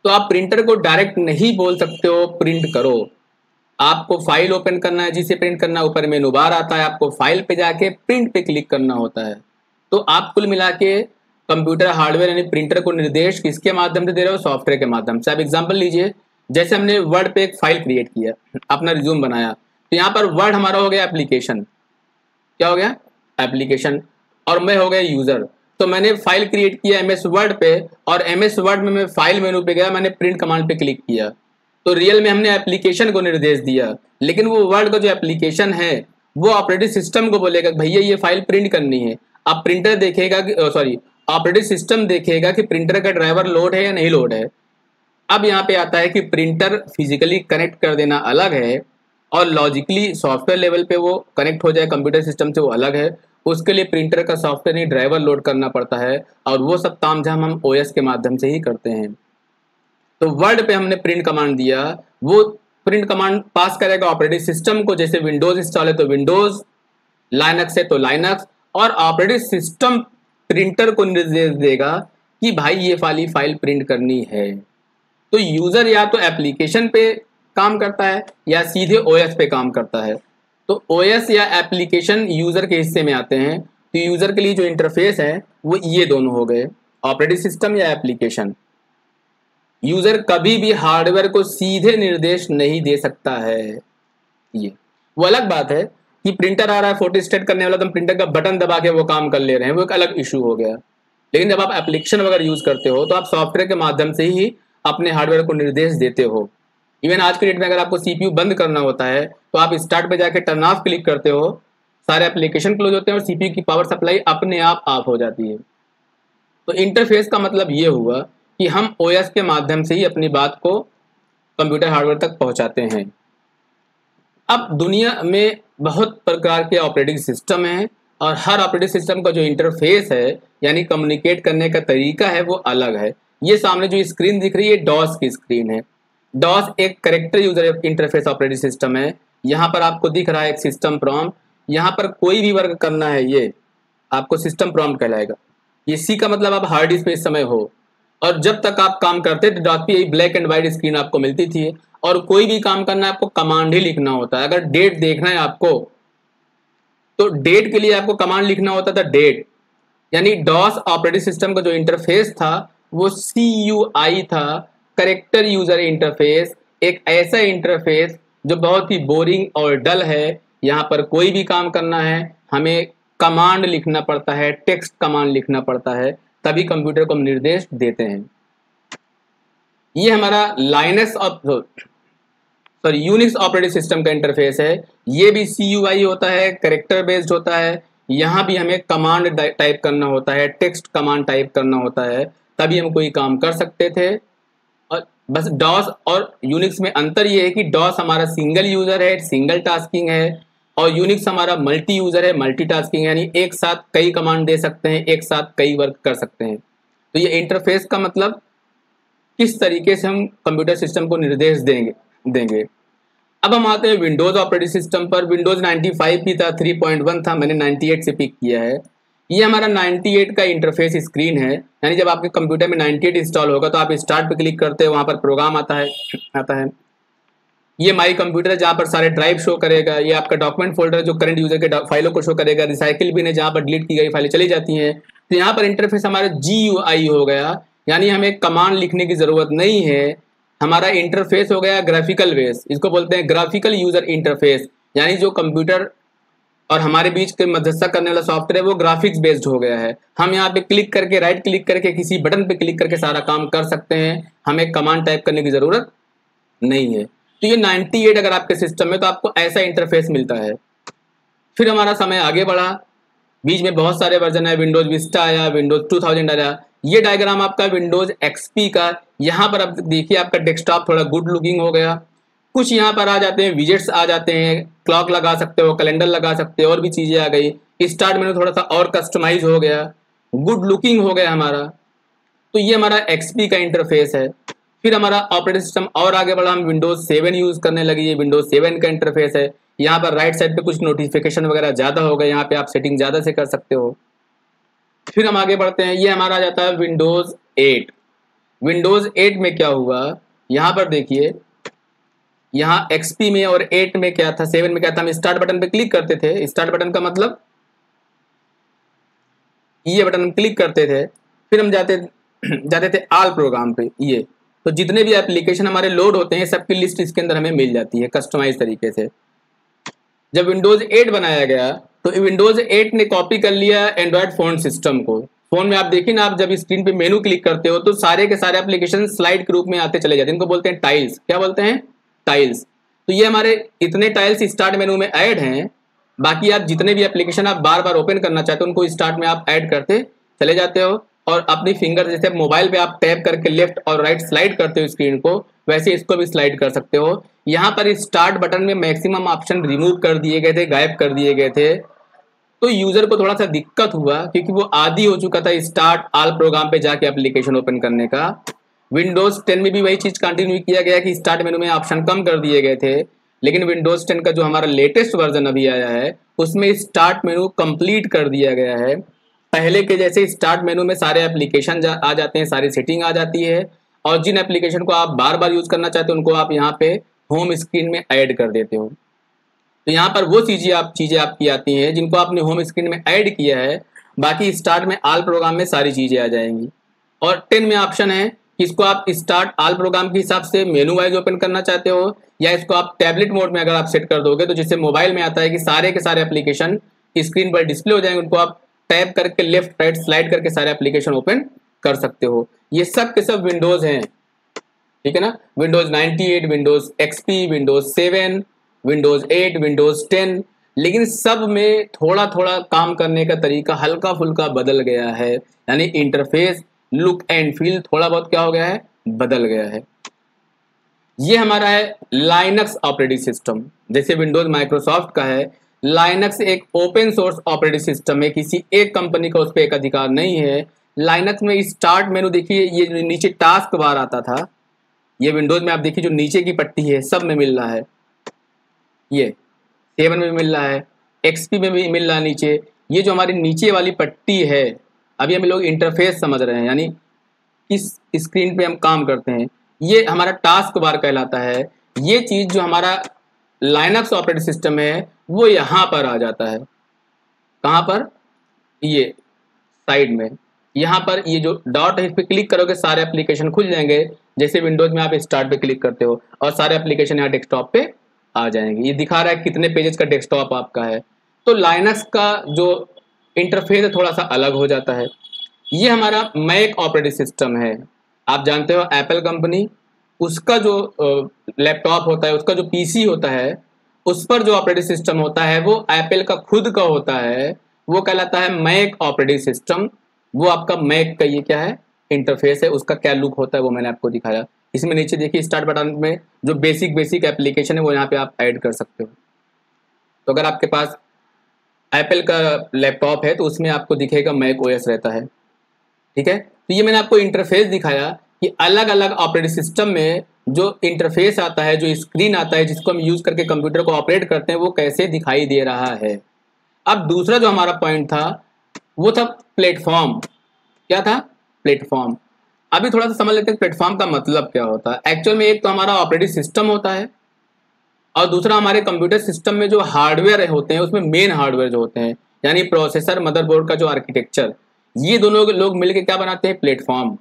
तो आप प्रिंटर को डायरेक्ट नहीं बोल सकते हो प्रिंट करो। आपको फाइल ओपन करना है, जिसे प्रिंट करना, ऊपर मेनू बार आता है, आपको फाइल पे जाके प्रिंट पे क्लिक करना होता है। तो आप कुल मिला के कंप्यूटर हार्डवेयर यानी प्रिंटर को निर्देश किसके माध्यम से दे रहे हो, सॉफ्टवेयर के माध्यम से। आप एग्जांपल लीजिए, जैसे हमने वर्ड पे एक फाइल क्रिएट किया, अपना रिज्यूम बनाया, तो यहाँ पर वर्ड हमारा हो गया एप्लीकेशन। क्या हो गया, एप्लीकेशन। और मैं हो गया यूजर। तो मैंने फाइल क्रिएट किया एमएस वर्ड पे, और एमएस वर्ड में मैं फाइल मेनू पे गया, मैंने प्रिंट कमांड पे क्लिक किया। तो रियल में हमने एप्लीकेशन को निर्देश दिया, लेकिन वो वर्ड का जो एप्लीकेशन है वो ऑपरेटिंग सिस्टम को बोलेगा भैया ये फाइल प्रिंट करनी है। अब प्रिंटर देखेगा कि सॉरी ऑपरेटिंग सिस्टम देखेगा कि प्रिंटर का ड्राइवर लोड है या नहीं लोड है। अब यहाँ पे आता है कि प्रिंटर फिजिकली कनेक्ट कर देना अलग है, और लॉजिकली सॉफ्टवेयर लेवल पे वो कनेक्ट हो जाए कंप्यूटर सिस्टम से, वो अलग है। उसके लिए प्रिंटर का सॉफ्टवेयर नहीं ड्राइवर लोड करना पड़ता है, और वो सब तामझाम हम ओएस के माध्यम से ही करते हैं। तो वर्ड पे हमने प्रिंट कमांड दिया, वो प्रिंट कमांड पास करेगा ऑपरेटिंग सिस्टम को। जैसे विंडोज इंस्टॉल है तो विंडोज, लाइनक्स है तो लाइनक्स, और ऑपरेटिंग सिस्टम प्रिंटर को निर्देश देगा कि भाई ये वाली फाइल प्रिंट करनी है। तो यूजर या तो एप्लीकेशन पे काम करता है या सीधे ओएस पे काम करता है। तो ओएस या एप्लीकेशन यूजर के हिस्से में आते हैं। तो यूजर के लिए जो इंटरफेस है वो ये दोनों हो गए, ऑपरेटिंग सिस्टम या एप्लीकेशन। यूजर कभी भी हार्डवेयर को सीधे निर्देश नहीं दे सकता है। ये वो अलग बात है कि प्रिंटर आ रहा है फोटो स्टेट करने वाला, तो हम प्रिंटर का बटन दबा के वो काम कर ले रहे हैं, वो एक अलग इशू हो गया। लेकिन जब आप एप्लीकेशन वगैरह यूज करते हो तो आप सॉफ्टवेयर के माध्यम से ही अपने हार्डवेयर को निर्देश देते हो। इवन आज के डेट में अगर आपको सीपीयू बंद करना होता है तो आप स्टार्ट पे जाके टर्न ऑफ क्लिक करते हो, सारे एप्लीकेशन क्लोज होते हैं और सीपीयू की पावर सप्लाई अपने आप ऑफ हो जाती है। तो इंटरफेस का मतलब ये हुआ कि हम ओएस के माध्यम से ही अपनी बात को कंप्यूटर हार्डवेयर तक पहुंचाते हैं। अब दुनिया में बहुत प्रकार के ऑपरेटिंग सिस्टम हैं, और हर ऑपरेटिंग सिस्टम का जो इंटरफेस है यानी कम्युनिकेट करने का तरीका है वो अलग है। ये सामने जो स्क्रीन दिख रही है डॉस की स्क्रीन है। डॉस एक character user interface operating system है। यहाँ पर आपको दिख रहा है एक सिस्टम प्रॉम्प्ट, यहाँ पर कोई भी वर्क करना है ये आपको सिस्टम प्रॉम्प्ट कहलाएगा। ये सी का मतलब आप हार्ड डिस्क पे इस समय हो, और जब तक आप काम करते थे डॉट पे यही ब्लैक एंड व्हाइट स्क्रीन आपको मिलती थी, और कोई भी काम करना है आपको कमांड ही लिखना होता है। अगर डेट देखना है आपको तो डेट के लिए आपको कमांड लिखना होता था डेट। यानी डॉस ऑपरेटिंग सिस्टम का जो इंटरफेस था वो CUI था, करेक्टर यूजर इंटरफेस। एक ऐसा इंटरफेस जो बहुत ही बोरिंग और डल है। यहाँ पर कोई भी काम करना है हमें कमांड लिखना पड़ता है, टेक्स्ट कमांड लिखना पड़ता है, तभी कंप्यूटर को हम निर्देश देते हैं। ये हमारा यूनिक्स ऑपरेटिंग सिस्टम का इंटरफेस है। ये भी CUI होता है, करेक्टर बेस्ड होता है। यहाँ भी हमें कमांड टाइप करना होता है, टेक्स्ट कमांड टाइप करना होता है, तभी हम कोई काम कर सकते थे। और बस डॉस और यूनिक्स में अंतर ये है कि डॉस हमारा सिंगल यूजर है, सिंगल टास्किंग है, और यूनिक्स हमारा मल्टी यूजर है, मल्टी टास्किंग, यानी एक साथ कई कमांड दे सकते हैं, एक साथ कई वर्क कर सकते हैं। तो ये इंटरफेस का मतलब किस तरीके से हम कंप्यूटर सिस्टम को निर्देश देंगे। अब हम आते हैं विंडोज ऑपरेटिंग सिस्टम पर। विंडोज 95 भी था, 3.1 था, मैंने 98 से पिक किया है। ये हमारा 98 का इंटरफेस स्क्रीन है। यानी जब आपके कंप्यूटर में 98 इंस्टॉल होगा तो आप स्टार्ट पे क्लिक करते हैं, वहाँ पर प्रोग्राम आता है। ये माई कंप्यूटर है जहाँ पर सारे ड्राइव शो करेगा। ये आपका डॉक्यूमेंट फोल्डर जो करंट यूजर के फाइलों को शो करेगा। रिसाइकिल बिन है जहाँ पर डिलीट की गई फाइलें चली जाती हैं। तो यहाँ पर इंटरफेस हमारा GUI हो गया, यानी हमें कमांड लिखने की जरूरत नहीं है। हमारा इंटरफेस हो गया ग्राफिकल बेस, इसको बोलते हैं ग्राफिकल यूजर इंटरफेस। यानी जो कंप्यूटर और हमारे बीच के मध्यस्थता करने वाला सॉफ्टवेयर है वो ग्राफिक्स बेस्ड हो गया है। हम यहाँ पे क्लिक करके, राइट क्लिक करके, किसी बटन पे क्लिक करके सारा काम कर सकते हैं, हमें कमांड टाइप करने की जरूरत नहीं है। तो ये 98 अगर आपके सिस्टम में तो आपको ऐसा इंटरफेस मिलता है। फिर हमारा समय आगे बढ़ा, बीच में बहुत सारे वर्जन है, विंडोज विस्टा आया, विंडोज 2000 आया। ये डायग्राम आपका विंडोज XP का। यहाँ पर अब देखिए आपका डेस्कटॉप थोड़ा गुड लुकिंग हो गया। कुछ यहाँ पर आ जाते हैं, विजेट्स आ जाते हैं, क्लॉक लगा सकते हो, कैलेंडर लगा सकते हो, और भी चीजें आ गई। स्टार्ट मेनू थोड़ा सा और कस्टमाइज हो गया, गुड लुकिंग हो गया हमारा। तो ये हमारा XP का इंटरफेस है। फिर हमारा ऑपरेटिंग सिस्टम और आगे बढ़ा, हम विंडोज 7 यूज करने लगे। ये विंडोज 7 का इंटरफेस है। यहाँ पर राइट साइड पे कुछ नोटिफिकेशन वगैरह ज्यादा हो गए, यहाँ पे आप सेटिंग ज्यादा से कर सकते हो। फिर हम आगे बढ़ते हैं, ये हमारा आ जाता है विंडोज 8। विंडोज 8 में क्या हुआ, यहाँ पर देखिए, यहाँ XP में और 8 में क्या था, 7 में क्या था, हम स्टार्ट बटन पे क्लिक करते थे। स्टार्ट बटन का मतलब ये बटन हम क्लिक करते थे, फिर हम जाते थे ऑल प्रोग्राम पे। ये तो जितने भी एप्लीकेशन हमारे लोड होते हैं सबकी लिस्ट इसके अंदर हमें मिल जाती है कस्टमाइज तरीके से। जब विंडोज 8 बनाया गया तो विंडोज 8 ने कॉपी कर लिया एंड्रॉयड फोन सिस्टम को। फोन में आप देखिए ना, आप जब स्क्रीन पे मेनू क्लिक करते हो तो सारे के सारे एप्लीकेशन स्लाइड के रूप में आते चले जाते हैं। इनको बोलते हैं टाइल्स। क्या बोलते हैं? टाइल्स। तो ये हमारे इतने टाइल्स स्टार्ट मेनू में ऐड हैं। बाकी आप जितने भी एप्लीकेशन आप बार बार ओपन करना चाहते हो उनको स्टार्ट में आप ऐड करते चले जाते हो, और अपनी फिंगर जैसे मोबाइल पे आप टैप करके लेफ्ट और राइट स्लाइड करते हो स्क्रीन को, वैसे इसको भी स्लाइड कर सकते हो। यहाँ पर स्टार्ट बटन में मैक्सिमम ऑप्शन रिमूव कर दिए गए थे, गायब कर दिए गए थे। तो यूजर को थोड़ा सा दिक्कत हुआ क्योंकि वो आदी हो चुका था स्टार्ट ऑल प्रोग्राम पे जाके एप्लीकेशन ओपन करने का। विंडोज 10 में भी वही चीज कंटिन्यू किया गया कि स्टार्ट मेनू में ऑप्शन कम कर दिए गए थे, लेकिन विंडोज 10 का जो हमारा लेटेस्ट वर्जन अभी आया है उसमें स्टार्ट मेनू कंप्लीट कर दिया गया है। पहले के जैसे स्टार्ट मेनू में सारे एप्लीकेशन आ जाते हैं, सारी सेटिंग आ जाती है, और जिन एप्लीकेशन को आप बार बार यूज करना चाहते हो उनको आप यहाँ पे होम स्क्रीन में ऐड कर देते हो। तो यहाँ पर वो चीजें आपकी आती हैं जिनको आपने होम स्क्रीन में ऐड किया है, बाकी स्टार्ट में ऑल प्रोग्राम में सारी चीजें आ जाएंगी। और 10 में ऑप्शन है कि इसको आप स्टार्ट ऑल प्रोग्राम के हिसाब से मेनू वाइज ओपन करना चाहते हो, या इसको आप टैबलेट मोड में अगर आप सेट कर दोगे तो जिससे मोबाइल में आता है कि सारे के सारे एप्लीकेशन स्क्रीन पर डिस्प्ले हो जाएंगे, उनको आप टैप करके लेफ्ट राइट स्लाइड करके सारे एप्लीकेशन ओपन कर सकते हो। ये सब के सब विंडोज हैं, ठीक है ना। Windows 98, Windows XP, Windows 7, Windows 8, Windows 10, लेकिन सब में थोड़ा थोड़ा काम करने का तरीका हल्का फुल्का बदल गया है। यानी इंटरफेस, लुक एंड फील थोड़ा बहुत क्या हो गया है, बदल गया है। ये हमारा है लाइनक्स ऑपरेटिंग सिस्टम। जैसे विंडोज माइक्रोसॉफ्ट का है, लाइनक्स एक ओपन सोर्स ऑपरेटिंग सिस्टम है, किसी एक कंपनी का उस पर एक अधिकार नहीं है। लाइनक्स में स्टार्ट मेनू देखिए, ये जो नीचे टास्क बार आता था, ये विंडोज में आप देखिए जो नीचे की पट्टी है सब में मिल रहा है, ये 7 में भी मिल रहा है, XP में भी मिल रहा है नीचे। ये जो हमारी नीचे वाली पट्टी है, अभी हम लोग इंटरफेस समझ रहे हैं, यानी किस स्क्रीन पे हम काम करते हैं, ये हमारा टास्क बार कहलाता है। ये चीज़ जो हमारा लाइनक्स ऑपरेटिंग सिस्टम है वो यहाँ पर आ जाता है। कहाँ पर? ये साइड में, यहाँ पर ये जो डॉट है इस पर क्लिक करोगे सारे एप्लीकेशन खुल जाएंगे। जैसे विंडोज में आप स्टार्ट पे क्लिक करते हो और सारे एप्लीकेशन यहाँ डेस्कटॉप पे आ जाएंगे। ये दिखा रहा है कितने पेजेस का डेस्कटॉप आपका है। तो लाइनक्स का जो इंटरफेस है थोड़ा सा अलग हो जाता है। ये हमारा मैक ऑपरेटिंग सिस्टम है। आप जानते हो एप्पल कंपनी, उसका जो लैपटॉप होता है, उसका जो पीसी होता है, उस पर जो ऑपरेटिंग सिस्टम होता है वो एप्पल का खुद का होता है, वो कहलाता है मैक ऑपरेटिंग सिस्टम। वो आपका मैक का ये क्या है, इंटरफेस है, उसका क्या लुक होता है वो मैंने आपको दिखाया। इसमें नीचे देखिए स्टार्ट बटन में जो बेसिक एप्लीकेशन है वो यहाँ पे आप ऐड कर सकते हो। तो अगर आपके पास एप्पल का लैपटॉप है तो उसमें आपको दिखेगा मैक ओएस रहता है, ठीक है। तो ये मैंने आपको इंटरफेस दिखाया कि अलग अलग ऑपरेटिंग सिस्टम में जो इंटरफेस आता है, जो स्क्रीन आता है जिसको हम यूज करके कंप्यूटर को ऑपरेट करते हैं, वो कैसे दिखाई दे रहा है। अब दूसरा जो हमारा पॉइंट था वो था प्लेटफॉर्म। क्या था? प्लेटफॉर्म। अभी थोड़ा सा समझ लेते हैं प्लेटफॉर्म का मतलब क्या होता है। एक्चुअल में एक तो हमारा ऑपरेटिंग सिस्टम होता है और दूसरा हमारे कंप्यूटर सिस्टम में जो हार्डवेयर होते हैं उसमें मेन हार्डवेयर जो होते हैं, यानी प्रोसेसर, मदरबोर्ड का जो आर्किटेक्चर, ये दोनों लोग मिलकर क्या बनाते हैं? प्लेटफॉर्म।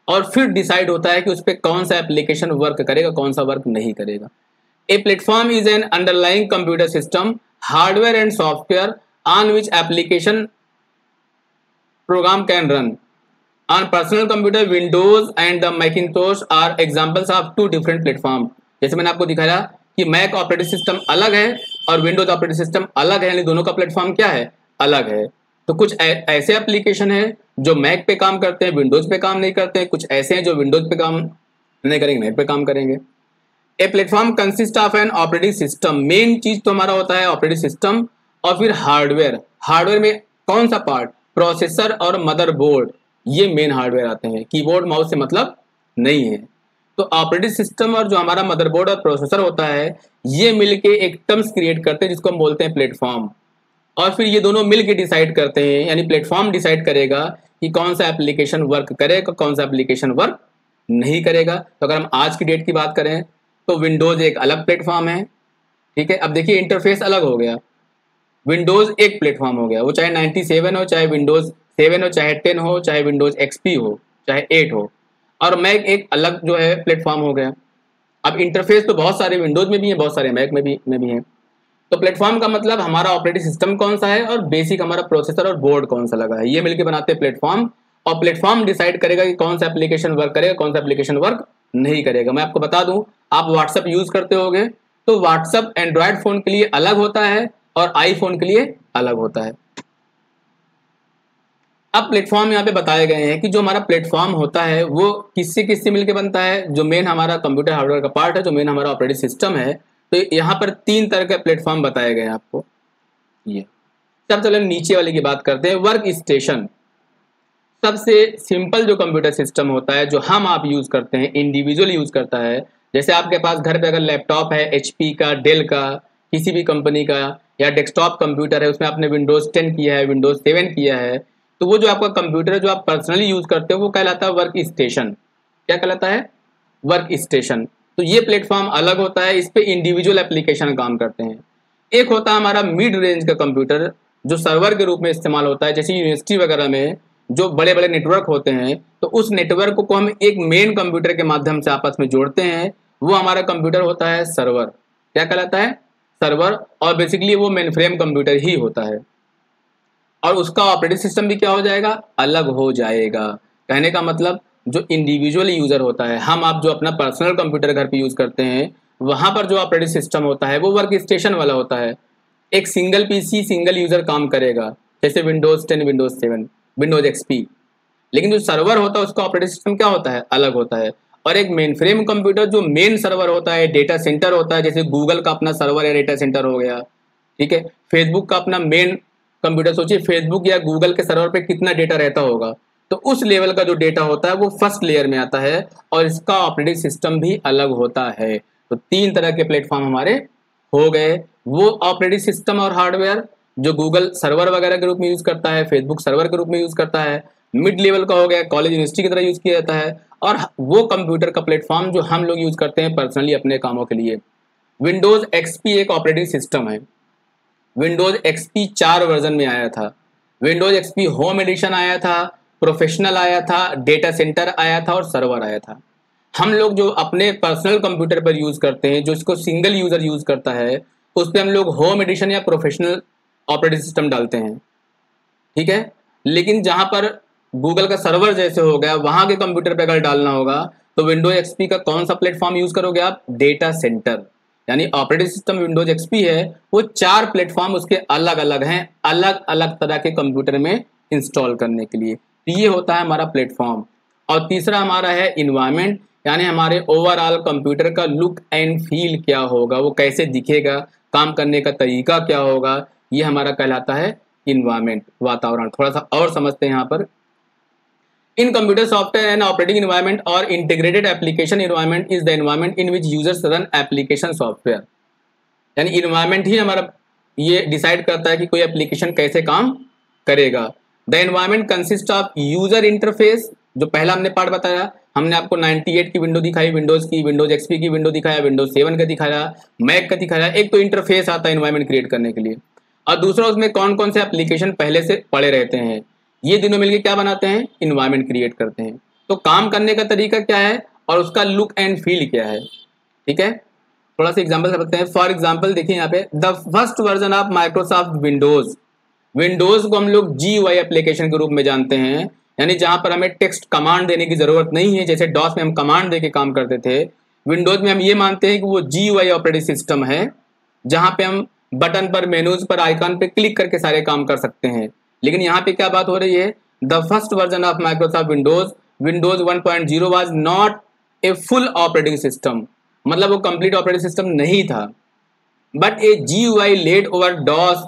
और फिर डिसाइड होता है कि उस पर कौन सा एप्लीकेशन वर्क करेगा, कौन सा वर्क नहीं करेगा। A platform is an underlying computer system, hardware and software on which application program can run. On personal computer, Windows and the Macintosh are examples of two different platforms. जैसे मैंने आपको दिखाया कि मैक ऑपरेटिंग सिस्टम अलग है और Windows operating system अलग है, यानी दोनों का प्लेटफॉर्म क्या है? अलग है। तो कुछ ऐसे एप्लीकेशन है जो मैक पे काम करते हैं, विंडोज पे काम नहीं करते हैं। कुछ ऐसे हैं जो विंडोज पे काम नहीं करेंगे, मैक पे काम करेंगे। A platform consist of an operating system. Main चीज तो हमारा होता है ऑपरेटिंग सिस्टम, और फिर हार्डवेयर। हार्डवेयर में कौन सा पार्ट? प्रोसेसर और मदरबोर्ड, ये मेन हार्डवेयर आते हैं। कीबोर्ड माउस से मतलब नहीं है। तो ऑपरेटिंग सिस्टम और जो हमारा मदरबोर्ड और प्रोसेसर होता है, ये मिलके एक टर्म्स क्रिएट करते हैं जिसको हम बोलते हैं प्लेटफॉर्म। और फिर ये दोनों मिलके डिसाइड करते हैं, यानी प्लेटफॉर्म डिसाइड करेगा कि कौन सा एप्लीकेशन वर्क करेगा, कौन सा एप्लीकेशन वर्क नहीं करेगा। तो अगर हम आज की डेट की बात करें तो विंडोज एक अलग प्लेटफॉर्म है, ठीक है। अब देखिए इंटरफेस अलग हो गया। विंडोज एक प्लेटफॉर्म हो गया, वो चाहे 97 हो, चाहे विंडोज 7 हो, चाहे 10 हो, चाहे विंडोज XP हो, चाहे 8 हो। और मैक एक अलग जो है प्लेटफॉर्म हो गया। अब इंटरफेस तो बहुत सारे विंडोज में भी है, बहुत सारे मैक में भी है। तो प्लेटफॉर्म का मतलब हमारा ऑपरेटिंग सिस्टम कौन सा है और बेसिक हमारा प्रोसेसर और बोर्ड कौन सा लगा है, ये मिलकर बनाते हैं प्लेटफॉर्म। और प्लेटफॉर्म डिसाइड करेगा कि कौन सा एप्लीकेशन वर्क करेगा, कौन सा एप्लीकेशन वर्क नहीं करेगा। मैं आपको बता दूं, आप व्हाट्सएप यूज करते होगे तो व्हाट्सएप एंड्रॉयड फोन के लिए अलग होता है और आईफोन के लिए अलग होता है। अब प्लेटफॉर्म यहाँ पे बताए गए हैं कि जो हमारा प्लेटफॉर्म होता है वो किससे मिलकर बनता है। जो मेन हमारा कंप्यूटर हार्डवेयर का पार्ट है, जो मेन हमारा ऑपरेटिंग सिस्टम है, तो यहाँ पर 3 तरह के प्लेटफॉर्म बताए गए हैं आपको। ये सब चलो नीचे वाले की बात करते हैं। वर्क स्टेशन सबसे सिंपल जो कंप्यूटर सिस्टम होता है, जो हम आप यूज करते हैं, इंडिविजुअल यूज करता है। जैसे आपके पास घर पे अगर लैपटॉप है HP का, डेल का, किसी भी कंपनी का, या डेस्कटॉप कंप्यूटर है, उसमें आपने विंडोज 10 किया है, विंडोज 7 किया है, तो वो जो आपका कंप्यूटर है जो आप पर्सनली यूज करते हो वो कहलाता है वर्क स्टेशन। क्या कहलाता है? Work station. तो ये प्लेटफॉर्म अलग होता है, इस पे इंडिविजुअल एप्लीकेशन काम करते हैं। एक होता है हमारा मिड रेंज का कंप्यूटर, जो सर्वर के रूप में इस्तेमाल होता है। जैसे यूनिवर्सिटी वगैरह में जो बड़े बड़े नेटवर्क होते हैं, तो उस नेटवर्क को हम एक मेन कंप्यूटर के माध्यम से आपस में जोड़ते हैं, वो हमारा कंप्यूटर होता है सर्वर। क्या कहलाता है? सर्वर। और बेसिकली वो मेन फ्रेम कंप्यूटर ही होता है, और उसका ऑपरेटिंग सिस्टम भी क्या हो जाएगा? अलग हो जाएगा। कहने का मतलब जो इंडिविजुअल यूजर होता है, हम आप जो अपना पर्सनल कंप्यूटर घर पे यूज करते हैं, वहां पर जो ऑपरेटिंग सिस्टम होता है वो वर्क स्टेशन वाला होता है। एक सिंगल पीसी सिंगल यूजर काम करेगा, जैसे विंडोज 10, विंडोज 7, विंडोज XP। लेकिन जो सर्वर होता है उसका ऑपरेटिंग सिस्टम क्या होता है? अलग होता है। और एक मेन फ्रेम कंप्यूटर जो मेन सर्वर होता है, डेटा सेंटर होता है, जैसे गूगल का अपना सर्वर या डेटा सेंटर हो गया, ठीक है। फेसबुक का अपना मेन कंप्यूटर, सोचिए फेसबुक या गूगल के सर्वर पे कितना डेटा रहता होगा, तो उस लेवल का जो डेटा होता है वो फर्स्ट लेयर में आता है, और इसका ऑपरेटिंग सिस्टम भी अलग होता है। तो 3 तरह के प्लेटफॉर्म हमारे हो गए, वो ऑपरेटिंग सिस्टम और हार्डवेयर जो गूगल सर्वर वगैरह के रूप में यूज करता है, फेसबुक सर्वर के रूप में यूज करता है। मिड लेवल का हो गया, कॉलेज यूनिवर्सिटी की तरह यूज किया जाता है। और वो कंप्यूटर का प्लेटफॉर्म जो हम लोग यूज करते हैं पर्सनली अपने कामों के लिए। विंडोज एक्सपी एक ऑपरेटिंग सिस्टम है। विंडोज एक्सपी 4 वर्जन में आया था। विंडोज एक्सपी होम एडिशन आया था, प्रोफेशनल आया था, डेटा सेंटर आया था और सर्वर आया था। हम लोग जो अपने पर्सनल कंप्यूटर पर यूज करते हैं, जो इसको सिंगल यूजर यूज करता है, उस पर हम लोग होम एडिशन या प्रोफेशनल ऑपरेटिंग सिस्टम डालते हैं, ठीक है। लेकिन जहां पर गूगल का सर्वर जैसे हो गया, वहां के कंप्यूटर पे अगर डालना होगा तो विंडोज एक्सपी का कौन सा प्लेटफॉर्म यूज करोगे आप? Data centre. यानी ऑपरेटिंग सिस्टम विंडोज एक्सपी है, वो 4 प्लेटफॉर्म उसके अलग अलग हैं, अलग अलग तरह के कंप्यूटर में इंस्टॉल करने के लिए। तो ये होता है हमारा प्लेटफॉर्म। और तीसरा हमारा है इन्वायरमेंट, यानी हमारे ओवरऑल कंप्यूटर का लुक एंड फील क्या होगा, वो कैसे दिखेगा, काम करने का तरीका क्या होगा, ये हमारा कहलाता है इन्वायरमेंट, वातावरण। थोड़ा सा और समझते हैं यहाँ पर। In computer software and operating environment और integrated application environment is the environment in which users run application software. यानी इन्वायरमेंट ही हमारा ये डिसाइड करता है कि कोई एप्लीकेशन कैसे काम करेगा। The environment consist of user interface, जो पहला हमने पार्ट बताया, हमने आपको 98 की विंडो दिखाई, विंडोज की, विंडोज एक्सपी की विंडो दिखाया, विंडोज 7 का दिखाया, मैक का दिखाया। एक तो इंटरफेस आता है इन्वायरमेंट क्रिएट करने के लिए, और दूसरा उसमें कौन कौन से एप्लीकेशन पहले से पड़े रहते हैं, ये दोनों मिलकर क्या बनाते हैं? इन्वायरमेंट क्रिएट करते हैं। तो काम करने का तरीका क्या है और उसका लुक एंड फील क्या है, ठीक है। थोड़ा सा एग्जांपल समझते हैं। फॉर एग्जांपल देखिए यहाँ पे, the first version of Microsoft Windows. Windows को हम लोग GUI एप्लीकेशन के रूप में जानते हैं, यानी जहां पर हमें टेक्स्ट कमांड देने की जरूरत नहीं है, जैसे डॉस में हम कमांड दे के काम करते थे। विंडोज में हम ये मानते हैं कि वो GUI ऑपरेटिंग सिस्टम है, जहां पे हम बटन पर, मेनूज पर, आइकन पे क्लिक करके सारे काम कर सकते हैं। लेकिन यहाँ पे क्या बात हो रही है? The first version of Microsoft Windows, Windows 1.0 was not a full operating system, मतलब वो कंप्लीट ऑपरेटिंग सिस्टम नहीं था, but a GUI laid over DOS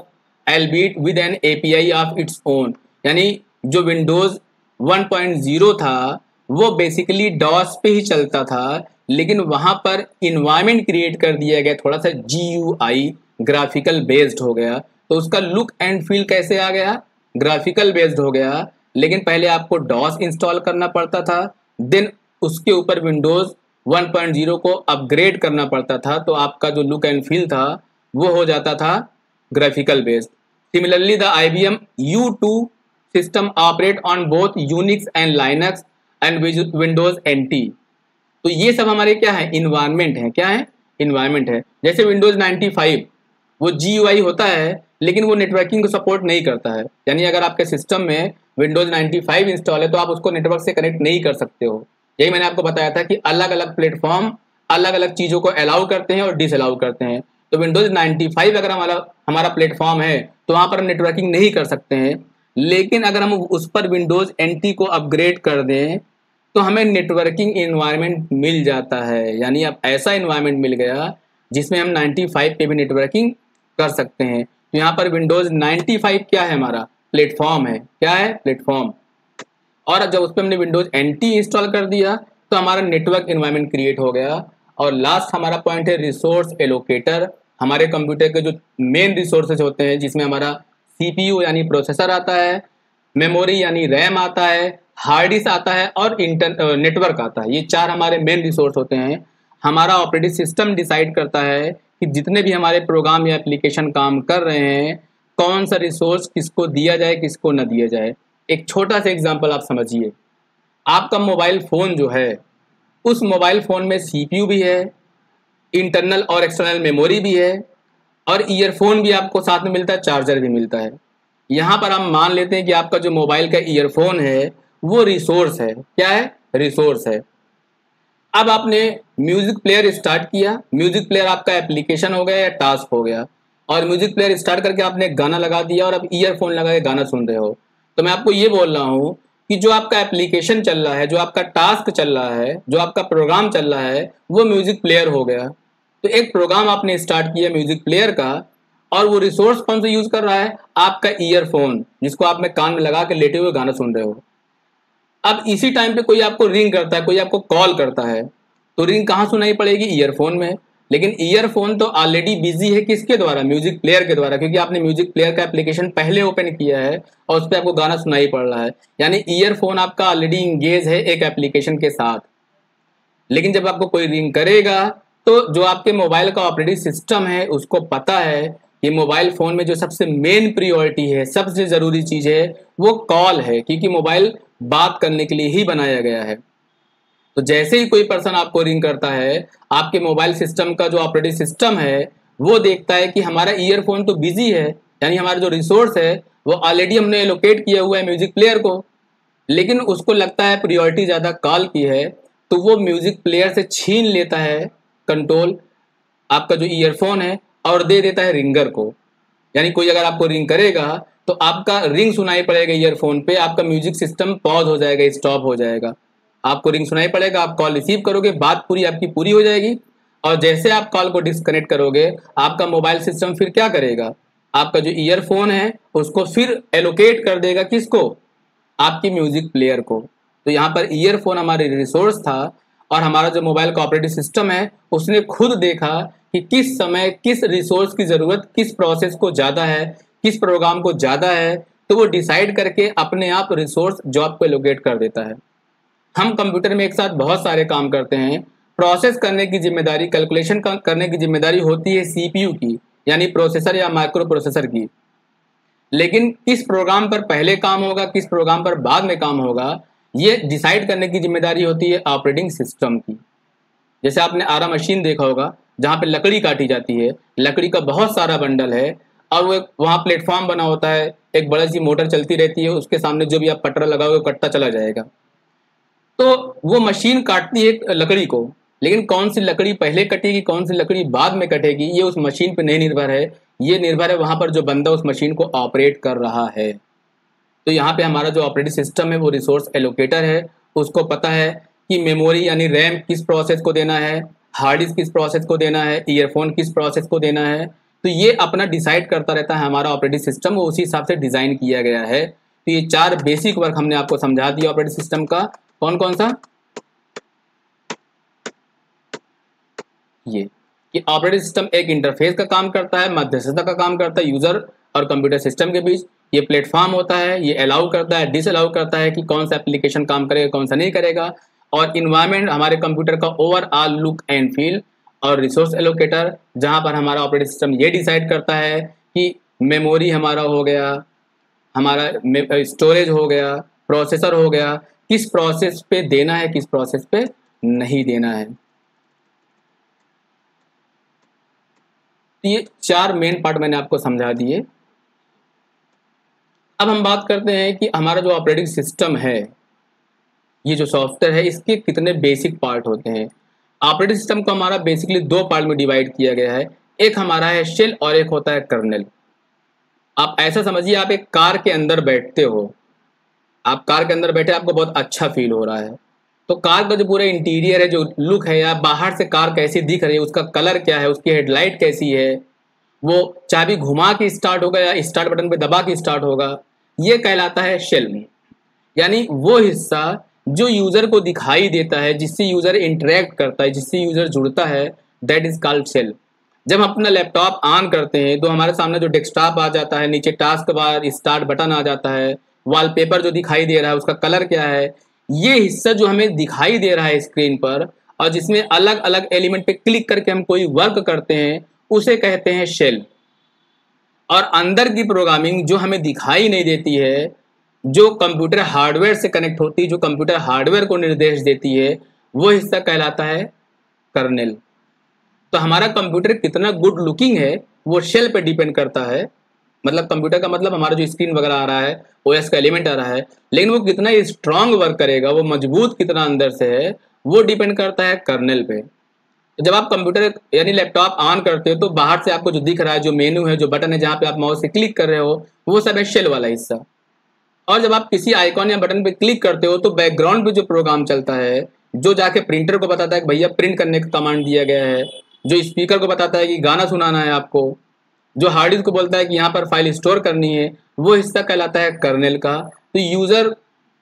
albeit with an API of its own। यानी जो विंडोज 1.0 था वो बेसिकली डॉस पे ही चलता था, लेकिन वहां पर इन्वायरमेंट क्रिएट कर दिया गया, थोड़ा सा GUI ग्राफिकल बेस्ड हो गया। तो उसका लुक एंड फील कैसे आ गया? ग्राफिकल बेस्ड हो गया। लेकिन पहले आपको डॉस इंस्टॉल करना पड़ता था, देन उसके ऊपर विंडोज 1.0 को अपग्रेड करना पड़ता था, तो आपका जो लुक एंड फील था वो हो जाता था graphical based। Similarly, the IBM U2 system operate on both Unix and Linux and Windows NT। तो ये सब हमारे क्या है? इन्वायरमेंट है। क्या है? इन्वायरमेंट है। जैसे Windows 95 वो GUI होता है, लेकिन वो नेटवर्किंग को सपोर्ट नहीं करता है। यानी अगर आपके सिस्टम में Windows 95 इंस्टॉल है तो आप उसको नेटवर्क से कनेक्ट नहीं कर सकते हो। यही मैंने आपको बताया था कि अलग अलग प्लेटफॉर्म अलग अलग चीज़ों को अलाउ करते हैं और डिसअलाउ करते हैं। तो विंडोज 95 अगर हमारा प्लेटफॉर्म है तो वहाँ पर हम नेटवर्किंग नहीं कर सकते हैं, लेकिन अगर हम उस पर विंडोज NT को अपग्रेड कर दें तो हमें नेटवर्किंग इन्वायरमेंट मिल जाता है। यानी अब ऐसा इन्वायरमेंट मिल गया जिसमें हम 95 पे भी नेटवर्किंग कर सकते हैं। तो यहाँ पर विंडोज 95 क्या है? हमारा प्लेटफॉर्म है। क्या है? प्लेटफॉर्म। और जब उस पर हमने विंडोज NT इंस्टॉल कर दिया तो हमारा नेटवर्क इन्वायरमेंट क्रिएट हो गया। और लास्ट हमारा पॉइंट है रिसोर्स एलोकेटर। हमारे कंप्यूटर के जो मेन रिसोर्सेज होते हैं, जिसमें हमारा CPU यानी प्रोसेसर आता है, मेमोरी यानी रैम आता है, हार्ड डिस्क आता है और नेटवर्क आता है। ये 4 हमारे मेन रिसोर्स होते हैं। हमारा ऑपरेटिंग सिस्टम डिसाइड करता है कि जितने भी हमारे प्रोग्राम या एप्लीकेशन काम कर रहे हैं, कौन सा रिसोर्स किसको दिया जाए, किसको न दिया जाए। एक छोटा सा एग्जाम्पल आप समझिए। आपका मोबाइल फ़ोन जो है, उस मोबाइल फ़ोन में CPU भी है, इंटरनल और एक्सटर्नल मेमोरी भी है, और ईयरफोन भी आपको साथ में मिलता है, चार्जर भी मिलता है। यहाँ पर हम मान लेते हैं कि आपका जो मोबाइल का ईयरफोन है वो रिसोर्स है। क्या है? रिसोर्स है। अब आपने म्यूजिक प्लेयर स्टार्ट किया, म्यूजिक प्लेयर आपका एप्लीकेशन हो गया या टास्क हो गया, और म्यूजिक प्लेयर स्टार्ट करके आपने गाना लगा दिया और अब ईयरफोन लगा के गाना सुन रहे हो। तो मैं आपको ये बोल रहा हूँ कि जो आपका एप्लीकेशन चल रहा है, जो आपका टास्क चल रहा है, जो आपका प्रोग्राम चल रहा है, वो म्यूजिक प्लेयर हो गया। तो एक प्रोग्राम आपने स्टार्ट किया म्यूजिक प्लेयर का, और वो रिसोर्स कौन सा यूज कर रहा है? आपका ईयरफोन, जिसको आप में कान में लगा के लेटे हुए गाना सुन रहे हो। अब इसी टाइम पे कोई आपको रिंग करता है, कोई आपको कॉल करता है, तो रिंग कहाँ सुनाई पड़ेगी? ईयरफोन में। लेकिन ईयरफोन तो ऑलरेडी बिजी है किसके द्वारा? म्यूजिक प्लेयर के द्वारा, क्योंकि आपने म्यूजिक प्लेयर का एप्लीकेशन पहले ओपन किया है और उस पर आपको गाना सुनाई पड़ रहा है। यानी ईयरफोन आपका ऑलरेडी इंगेज है एक एप्लीकेशन के साथ। लेकिन जब आपको कोई रिंग करेगा तो जो आपके मोबाइल का ऑपरेटिंग सिस्टम है उसको पता है कि मोबाइल फोन में जो सबसे मेन प्रियोरिटी है, सबसे जरूरी चीज है, वो कॉल है, क्योंकि मोबाइल बात करने के लिए ही बनाया गया है। तो जैसे ही कोई पर्सन आपको रिंग करता है, आपके मोबाइल सिस्टम का जो ऑपरेटिंग सिस्टम है वो देखता है कि हमारा ईयरफोन तो बिजी है, यानी हमारा जो रिसोर्स है वो ऑलरेडी हमने एलोकेट किया हुआ है म्यूजिक प्लेयर को, लेकिन उसको लगता है प्रियोरिटी ज़्यादा कॉल की है, तो वो म्यूजिक प्लेयर से छीन लेता है कंट्रोल आपका जो ईयरफोन है और दे देता है रिंगर को। यानी कोई अगर आपको रिंग करेगा तो आपका रिंग सुनाई पड़ेगा ईयरफोन पे, आपका म्यूजिक सिस्टम पॉज हो जाएगा, स्टॉप हो जाएगा, आपको रिंग सुनाई पड़ेगा, आप कॉल रिसीव करोगे, बात पूरी आपकी पूरी हो जाएगी। और जैसे आप कॉल को डिस्कनेक्ट करोगे, आपका मोबाइल सिस्टम फिर क्या करेगा? आपका जो ईयरफोन है उसको फिर एलोकेट कर देगा, किसको? आपकी म्यूजिक प्लेयर को। तो यहाँ पर ईयरफोन हमारे रिसोर्स था और हमारा जो मोबाइल का ऑपरेटिंग सिस्टम है उसने खुद देखा कि किस समय किस रिसोर्स की ज़रूरत किस प्रोसेस को ज़्यादा है, किस प्रोग्राम को ज़्यादा है, तो वो डिसाइड करके अपने आप रिसोर्स जॉब को एलोकेट कर देता है। हम कंप्यूटर में एक साथ बहुत सारे काम करते हैं। प्रोसेस करने की जिम्मेदारी, कैलकुलेशन करने की जिम्मेदारी होती है सीपीयू की, यानी प्रोसेसर या माइक्रो प्रोसेसर की। लेकिन किस प्रोग्राम पर पहले काम होगा, किस प्रोग्राम पर बाद में काम होगा, ये डिसाइड करने की जिम्मेदारी होती है ऑपरेटिंग सिस्टम की। जैसे आपने आरा मशीन देखा होगा जहाँ पे लकड़ी काटी जाती है, लकड़ी का बहुत सारा बंडल है और वो वहाँ प्लेटफॉर्म बना होता है, एक बड़ी सी मोटर चलती रहती है, उसके सामने जो भी आप पटरा लगाओगे वो कटता चला जाएगा। तो वो मशीन काटती है लकड़ी को, लेकिन कौन सी लकड़ी पहले कटेगी, कौन सी लकड़ी बाद में कटेगी, ये उस मशीन पे नहीं निर्भर है, ये निर्भर है वहाँ पर जो बंदा उस मशीन को ऑपरेट कर रहा है। तो यहाँ पे हमारा जो ऑपरेटिंग सिस्टम है वो रिसोर्स एलोकेटर है, उसको पता है कि मेमोरी यानी रैम किस प्रोसेस को देना है, हार्ड डिस्क किस प्रोसेस को देना है, ईयरफोन किस प्रोसेस को देना है। तो ये अपना डिसाइड करता रहता है हमारा ऑपरेटिंग सिस्टम, वो उसी हिसाब से डिज़ाइन किया गया है। तो ये 4 बेसिक वर्क हमने आपको समझा दिया ऑपरेटिंग सिस्टम का। कौन कौन सा? ये कि ऑपरेटिंग सिस्टम एक इंटरफेस का काम करता है, मध्यस्थता का काम करता है यूजर और कंप्यूटर सिस्टम के बीच। ये प्लेटफॉर्म होता है, ये अलाउ करता है, डिस अलाउ करता है कि कौन सा एप्लीकेशन काम करेगा, कौन सा नहीं करेगा। और इन्वायरमेंट हमारे कंप्यूटर का ओवरऑल लुक एंड फील। और रिसोर्स एलोकेटर जहाँ पर हमारा ऑपरेटिंग सिस्टम ये डिसाइड करता है कि मेमोरी हमारा हो गया, हमारा स्टोरेज हो गया, प्रोसेसर हो गया, किस प्रोसेस पे देना है, किस प्रोसेस पे नहीं देना है। तो ये 4 मेन पार्ट मैंने आपको समझा दिए। अब हम बात करते हैं कि हमारा जो ऑपरेटिंग सिस्टम है, ये जो सॉफ्टवेयर है, इसके कितने बेसिक पार्ट होते हैं। ऑपरेटिंग सिस्टम को हमारा बेसिकली 2 पार्ट में डिवाइड किया गया है, एक हमारा है शेल और एक होता है कर्नेल। आप ऐसा समझिए, आप एक कार के अंदर बैठते हो, आप कार के अंदर बैठे, आपको बहुत अच्छा फील हो रहा है, तो कार का जो पूरा इंटीरियर है, जो लुक है, या बाहर से कार कैसी दिख रही है, उसका कलर क्या है, उसकी हेडलाइट कैसी है, वो चाबी घुमा के स्टार्ट होगा या स्टार्ट बटन पे दबा के स्टार्ट होगा, ये कहलाता है शेल। यानी वो हिस्सा जो यूजर को दिखाई देता है, जिससे यूजर इंटरेक्ट करता है, जिससे यूजर जुड़ता है, दैट इज कॉल्ड शेल। जब हम अपना लैपटॉप ऑन करते हैं तो हमारे सामने जो डेस्कटॉप आ जाता है, नीचे टास्क बार, स्टार्ट बटन आ जाता है, वॉलपेपर जो दिखाई दे रहा है उसका कलर क्या है, ये हिस्सा जो हमें दिखाई दे रहा है स्क्रीन पर और जिसमें अलग अलग एलिमेंट पे क्लिक करके हम कोई वर्क करते हैं, उसे कहते हैं शेल। और अंदर की प्रोग्रामिंग जो हमें दिखाई नहीं देती है, जो कंप्यूटर हार्डवेयर से कनेक्ट होती है, जो कंप्यूटर हार्डवेयर को निर्देश देती है, वो हिस्सा कहलाता है कर्नेल। तो हमारा कंप्यूटर कितना गुड लुकिंग है वो शेल पे डिपेंड करता है। मतलब कंप्यूटर का मतलब हमारा जो स्क्रीन वगैरह आ रहा है, ओएस का एलिमेंट आ रहा है, लेकिन वो कितना स्ट्रांग वर्क करेगा, वो मजबूत कितना अंदर से है, वो डिपेंड करता है कर्नेल पे। जब आप कंप्यूटर यानी लैपटॉप ऑन करते हो तो बाहर से आपको जो दिख रहा है, जो मेनू है, जो बटन है, जहाँ पे आप माउस से क्लिक कर रहे हो, वो सब है शेल वाला हिस्सा। और जब आप किसी आइकॉन या बटन पे क्लिक करते हो तो बैकग्राउंड पे जो प्रोग्राम चलता है, जो जाके प्रिंटर को बताता है कि भैया प्रिंट करने का कमांड दिया गया है, जो स्पीकर को बताता है कि गाना सुनाना है आपको, जो हार्ड डिस्क को बोलता है कि यहाँ पर फाइल स्टोर करनी है, वो हिस्सा कहलाता है कर्नेल का। तो यूज़र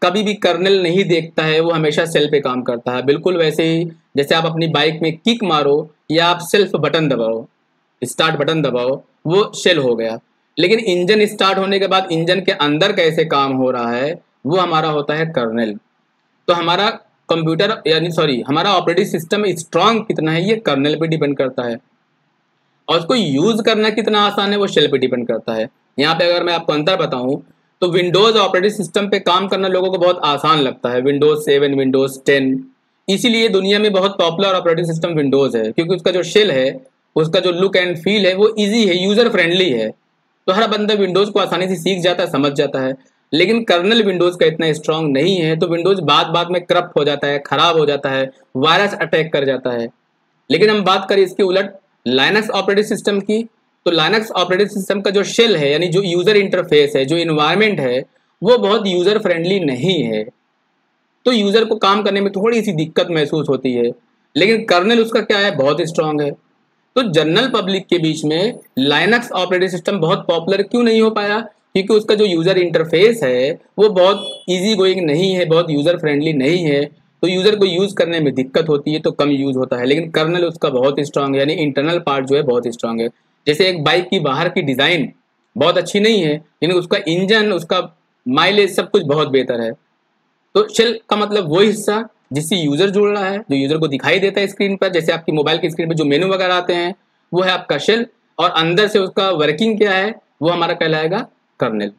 कभी भी कर्नेल नहीं देखता है, वो हमेशा सेल पे काम करता है। बिल्कुल वैसे ही जैसे आप अपनी बाइक में किक मारो या आप सेल्फ बटन दबाओ, स्टार्ट बटन दबाओ, वो शेल हो गया। लेकिन इंजन स्टार्ट होने के बाद इंजन के अंदर कैसे काम हो रहा है, वो हमारा होता है कर्नेल। तो हमारा कंप्यूटर यानी सॉरी हमारा ऑपरेटिंग सिस्टम स्ट्रांग कितना है, ये कर्नेल पे डिपेंड करता है, और उसको यूज करना कितना आसान है वो शेल पे डिपेंड करता है। यहाँ पे अगर मैं आपको अंतर बताऊं तो विंडोज ऑपरेटिंग सिस्टम पे काम करना लोगों को बहुत आसान लगता है, विंडोज 7, विंडोज 10। इसीलिए दुनिया में बहुत पॉपुलर ऑपरेटिंग सिस्टम विंडोज है, क्योंकि उसका जो शेल है, उसका जो लुक एंड फील है, वो ईजी है, यूजर फ्रेंडली है। तो हर बंदा विंडोज को आसानी से सीख जाता है, समझ जाता है। लेकिन कर्नल विंडोज का इतना स्ट्रांग नहीं है, तो विंडोज बाद बाद में करप्ट हो जाता है, खराब हो जाता है, वायरस अटैक कर जाता है। लेकिन हम बात करें इसके उलट लाइनक्स ऑपरेटिंग सिस्टम की, तो लाइनक्स ऑपरेटिंग सिस्टम का जो शेल है, यानी जो यूजर इंटरफेस है, जो इन्वायरमेंट है, वो बहुत यूजर फ्रेंडली नहीं है। तो यूजर को काम करने में थोड़ी सी दिक्कत महसूस होती है। लेकिन कर्नल उसका क्या है, बहुत स्ट्रांग है। तो जनरल पब्लिक के बीच में लाइनक्स ऑपरेटिंग सिस्टम बहुत पॉपुलर क्यों नहीं हो पाया? क्योंकि उसका जो यूजर इंटरफेस है वो बहुत इजी गोइंग नहीं है, बहुत यूजर फ्रेंडली नहीं है। तो यूजर को यूज करने में दिक्कत होती है, तो कम यूज होता है। लेकिन कर्नल उसका बहुत स्ट्रांग है, यानी इंटरनल पार्ट जो है बहुत स्ट्रांग है। जैसे एक बाइक की बाहर की डिजाइन बहुत अच्छी नहीं है, लेकिन उसका इंजन, उसका माइलेज, सब कुछ बहुत बेहतर है। तो शेल का मतलब वो हिस्सा जिससे यूजर जुड़ रहा है, जो यूजर को दिखाई देता है स्क्रीन पर, जैसे आपकी मोबाइल की स्क्रीन पर जो मेनू वगैरह आते हैं, वो है आपका शेल। और अंदर से उसका वर्किंग क्या है, वो हमारा कहलाएगा कर्नेल।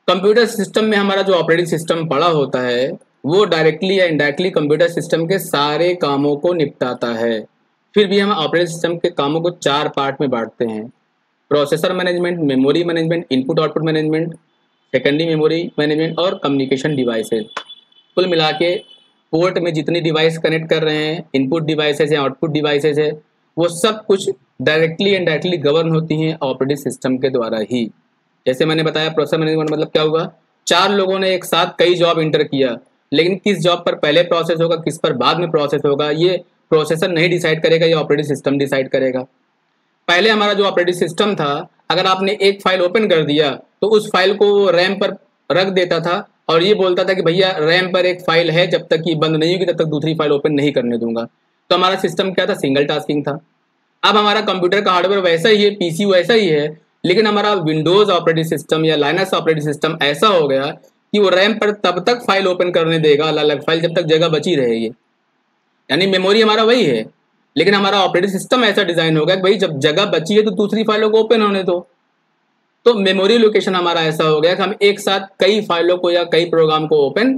कंप्यूटर सिस्टम में हमारा जो ऑपरेटिंग सिस्टम पड़ा होता है, वो डायरेक्टली या इनडायरेक्टली कंप्यूटर सिस्टम के सारे कामों को निपटाता है। फिर भी हम ऑपरेटिंग सिस्टम के कामों को 4 पार्ट में बांटते हैं: processor management, memory management, input output management, secondary memory management और कम्युनिकेशन डिवाइसेज। कुल मिला के पोर्ट में जितनी डिवाइस कनेक्ट कर रहे हैं, इनपुट डिवाइसेज है, आउटपुट डिवाइसेज है, वो सब कुछ डायरेक्टली एंड डायरेक्टली गवर्न होती हैं ऑपरेटिंग सिस्टम के द्वारा ही। जैसे मैंने बताया, प्रोसेसर मैनेजमेंट मतलब क्या हुआ, 4 लोगों ने एक साथ कई जॉब इंटर किया, लेकिन किस जॉब पर पहले प्रोसेस होगा, किस पर बाद में प्रोसेस होगा, ये प्रोसेसर नहीं डिसाइड करेगा, ये ऑपरेटिंग सिस्टम डिसाइड करेगा। पहले हमारा जो ऑपरेटिंग सिस्टम था, अगर आपने एक फाइल ओपन कर दिया तो उस फाइल को रैम पर रख देता था और ये बोलता था कि भैया रैम पर एक फाइल है, जब तक ये बंद नहीं होगी तब तक दूसरी फाइल ओपन नहीं करने दूंगा। तो हमारा सिस्टम क्या था, सिंगल टास्किंग था। अब हमारा कंप्यूटर का हार्डवेयर वैसा ही है, पीसी वैसा ही है, लेकिन हमारा विंडोज ऑपरेटिंग सिस्टम या लाइनक्स ऑपरेटिंग सिस्टम ऐसा हो गया कि वो रैम पर तब तक फाइल ओपन करने देगा, अलग अलग फाइल, जब तक जगह बची रहेगी। यानी मेमोरी हमारा वही है, लेकिन हमारा ऑपरेटिंग सिस्टम ऐसा डिजाइन होगा कि भाई जब जगह बची है तो दूसरी फाइलों को ओपन होने दो। तो मेमोरी लोकेशन हमारा ऐसा हो गया कि हम एक साथ कई फाइलों को या कई प्रोग्राम को ओपन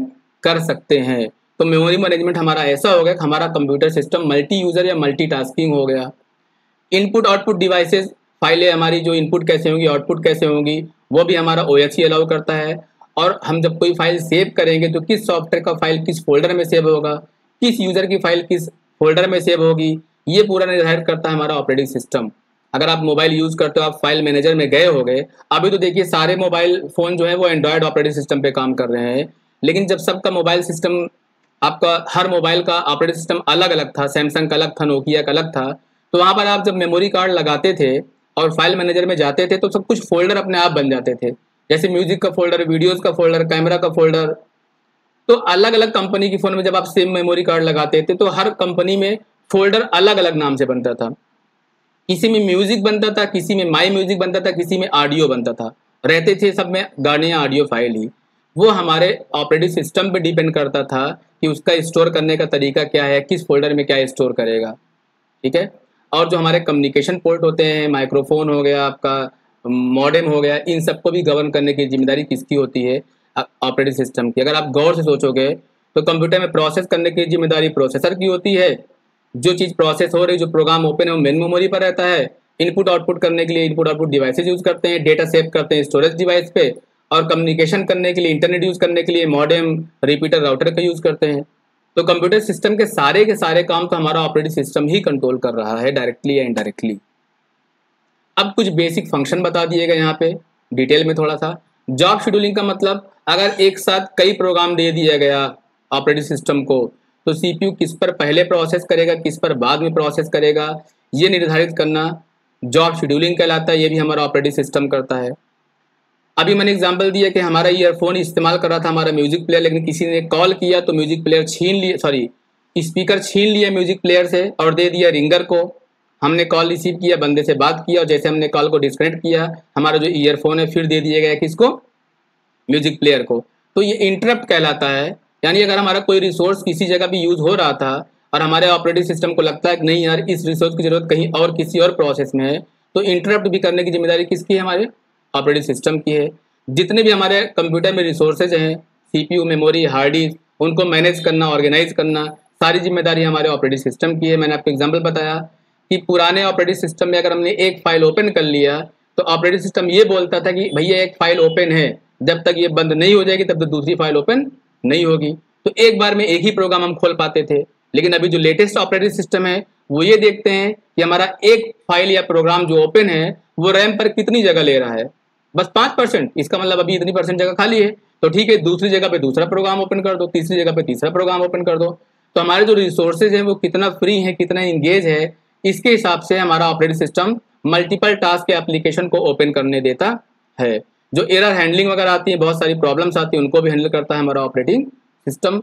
कर सकते हैं। तो मेमोरी मैनेजमेंट हमारा ऐसा हो गया कि हमारा कंप्यूटर सिस्टम मल्टी यूजर या मल्टीटास्किंग हो गया। इनपुट आउटपुट डिवाइसेस, फाइलें हमारी जो इनपुट कैसे होंगी, आउटपुट कैसे होंगी, वो भी हमारा OS ही अलाउ करता है। और हम जब कोई फाइल सेव करेंगे तो किस सॉफ्टवेयर का फाइल किस फोल्डर में सेव होगा, किस यूजर की फाइल किस फोल्डर में सेव होगी, ये पूरा निर्धारित करता है हमारा ऑपरेटिंग सिस्टम। अगर आप मोबाइल यूज करते हो, आप फाइल मैनेजर में गए हो गए, अभी तो देखिए सारे मोबाइल फोन जो है वो एंड्रॉयड ऑपरेटिंग सिस्टम पे काम कर रहे हैं। लेकिन जब सबका मोबाइल सिस्टम, आपका हर मोबाइल का ऑपरेटिंग सिस्टम अलग अलग था, सैमसंग का अलग था, नोकिया का अलग था, तो वहाँ पर आप जब मेमोरी कार्ड लगाते थे और फाइल मैनेजर में जाते थे तो सब कुछ फोल्डर अपने आप बन जाते थे, जैसे म्यूजिक का फोल्डर, वीडियोज का फोल्डर, कैमरा का फोल्डर। तो अलग अलग कंपनी की फोन में जब आप सेम मेमोरी कार्ड लगाते थे तो हर कंपनी में फोल्डर अलग अलग नाम से बनता था। किसी में म्यूजिक बनता था, किसी में माई म्यूजिक बनता था, किसी में ऑडियो बनता था, रहते थे सब में गाने या ऑडियो फाइल ही। वो हमारे ऑपरेटिंग सिस्टम पे डिपेंड करता था कि उसका स्टोर करने का तरीका क्या है, किस फोल्डर में क्या स्टोर करेगा। ठीक है। और जो हमारे कम्युनिकेशन पोर्ट होते हैं, माइक्रोफोन हो गया, आपका मॉडेम हो गया, इन सबको भी गवर्न करने की जिम्मेदारी किसकी होती है, ऑपरेटिंग सिस्टम की। अगर आप गौर से सोचोगे तो कंप्यूटर में प्रोसेस करने की जिम्मेदारी प्रोसेसर की होती है। जो चीज़ प्रोसेस हो रही, जो प्रोग्राम ओपन है, वो मेन मेमोरी पर रहता है। इनपुट आउटपुट करने के लिए इनपुट आउटपुट डिवाइसेज यूज करते हैं, डेटा सेव करते हैं स्टोरेज डिवाइस पे, और कम्युनिकेशन करने के लिए, इंटरनेट यूज करने के लिए मॉडेम, रिपीटर, राउटर का यूज करते हैं। तो कंप्यूटर सिस्टम के सारे काम तो हमारा ऑपरेटिंग सिस्टम ही कंट्रोल कर रहा है, डायरेक्टली या इनडायरेक्टली। अब कुछ बेसिक फंक्शन बता दिए गए यहाँ पे डिटेल में थोड़ा सा। जॉब शेड्यूलिंग का मतलब, अगर एक साथ कई प्रोग्राम दे दिया गया ऑपरेटिंग सिस्टम को, तो CPU किस पर पहले प्रोसेस करेगा, किस पर बाद में प्रोसेस करेगा, ये निर्धारित करना जॉब शेड्यूलिंग कहलाता है, ये भी हमारा ऑपरेटिंग सिस्टम करता है। अभी मैंने एग्जांपल दिया कि हमारा ईयरफोन इस्तेमाल कर रहा था हमारा म्यूजिक प्लेयर, लेकिन किसी ने कॉल किया तो म्यूजिक प्लेयर छीन लिए, सॉरी स्पीकर छीन लिया म्यूजिक प्लेयर से और दे दिया रिंगर को। हमने कॉल रिसीव किया, बंदे से बात किया और जैसे हमने कॉल को डिस्कनेक्ट किया, हमारा जो ईयरफोन है फिर दे दिया गया किसको, म्यूजिक प्लेयर को। तो ये इंटरप्ट कहलाता है। यानी अगर हमारा कोई रिसोर्स किसी जगह भी यूज हो रहा था और हमारे ऑपरेटिंग सिस्टम को लगता है कि नहीं यार इस रिसोर्स की जरूरत कहीं और किसी और प्रोसेस में है, तो इंटरप्ट भी करने की जिम्मेदारी किसकी है, हमारे ऑपरेटिंग सिस्टम की है। जितने भी हमारे कंप्यूटर में रिसोर्सेज हैं, सीपीयू, मेमोरी, हार्ड डिस्क, उनको मैनेज करना, ऑर्गेनाइज करना, सारी जिम्मेदारी हमारे ऑपरेटिंग सिस्टम की है। मैंने आपको एग्जांपल बताया कि पुराने ऑपरेटिंग सिस्टम में अगर हमने एक फाइल ओपन कर लिया तो ऑपरेटिंग सिस्टम ये बोलता था कि भैया एक फाइल ओपन है, जब तक ये बंद नहीं हो जाएगी तब तक दूसरी फाइल ओपन नहीं होगी। तो एक बार में एक ही प्रोग्राम हम खोल पाते थे। लेकिन अभी जो लेटेस्ट ऑपरेटिंग सिस्टम है वो ये देखते हैं कि हमारा एक फाइल या प्रोग्राम जो ओपन है वो रैम पर कितनी जगह ले रहा है, बस 5%। इसका मतलब अभी इतनी परसेंट जगह खाली है, तो ठीक है दूसरी जगह पे दूसरा प्रोग्राम ओपन कर दो, तीसरी जगह पे तीसरा प्रोग्राम ओपन कर दो। तो हमारे जो रिसोर्सेज हैं वो कितना फ्री है, कितना इंगेज है, इसके हिसाब से हमारा ऑपरेटिंग सिस्टम मल्टीपल टास्क के एप्लीकेशन को ओपन करने देता है। जो एरर हैंडलिंग वगैरह आती है, बहुत सारी प्रॉब्लम्स आती है, उनको भी हैंडल करता है हमारा ऑपरेटिंग सिस्टम।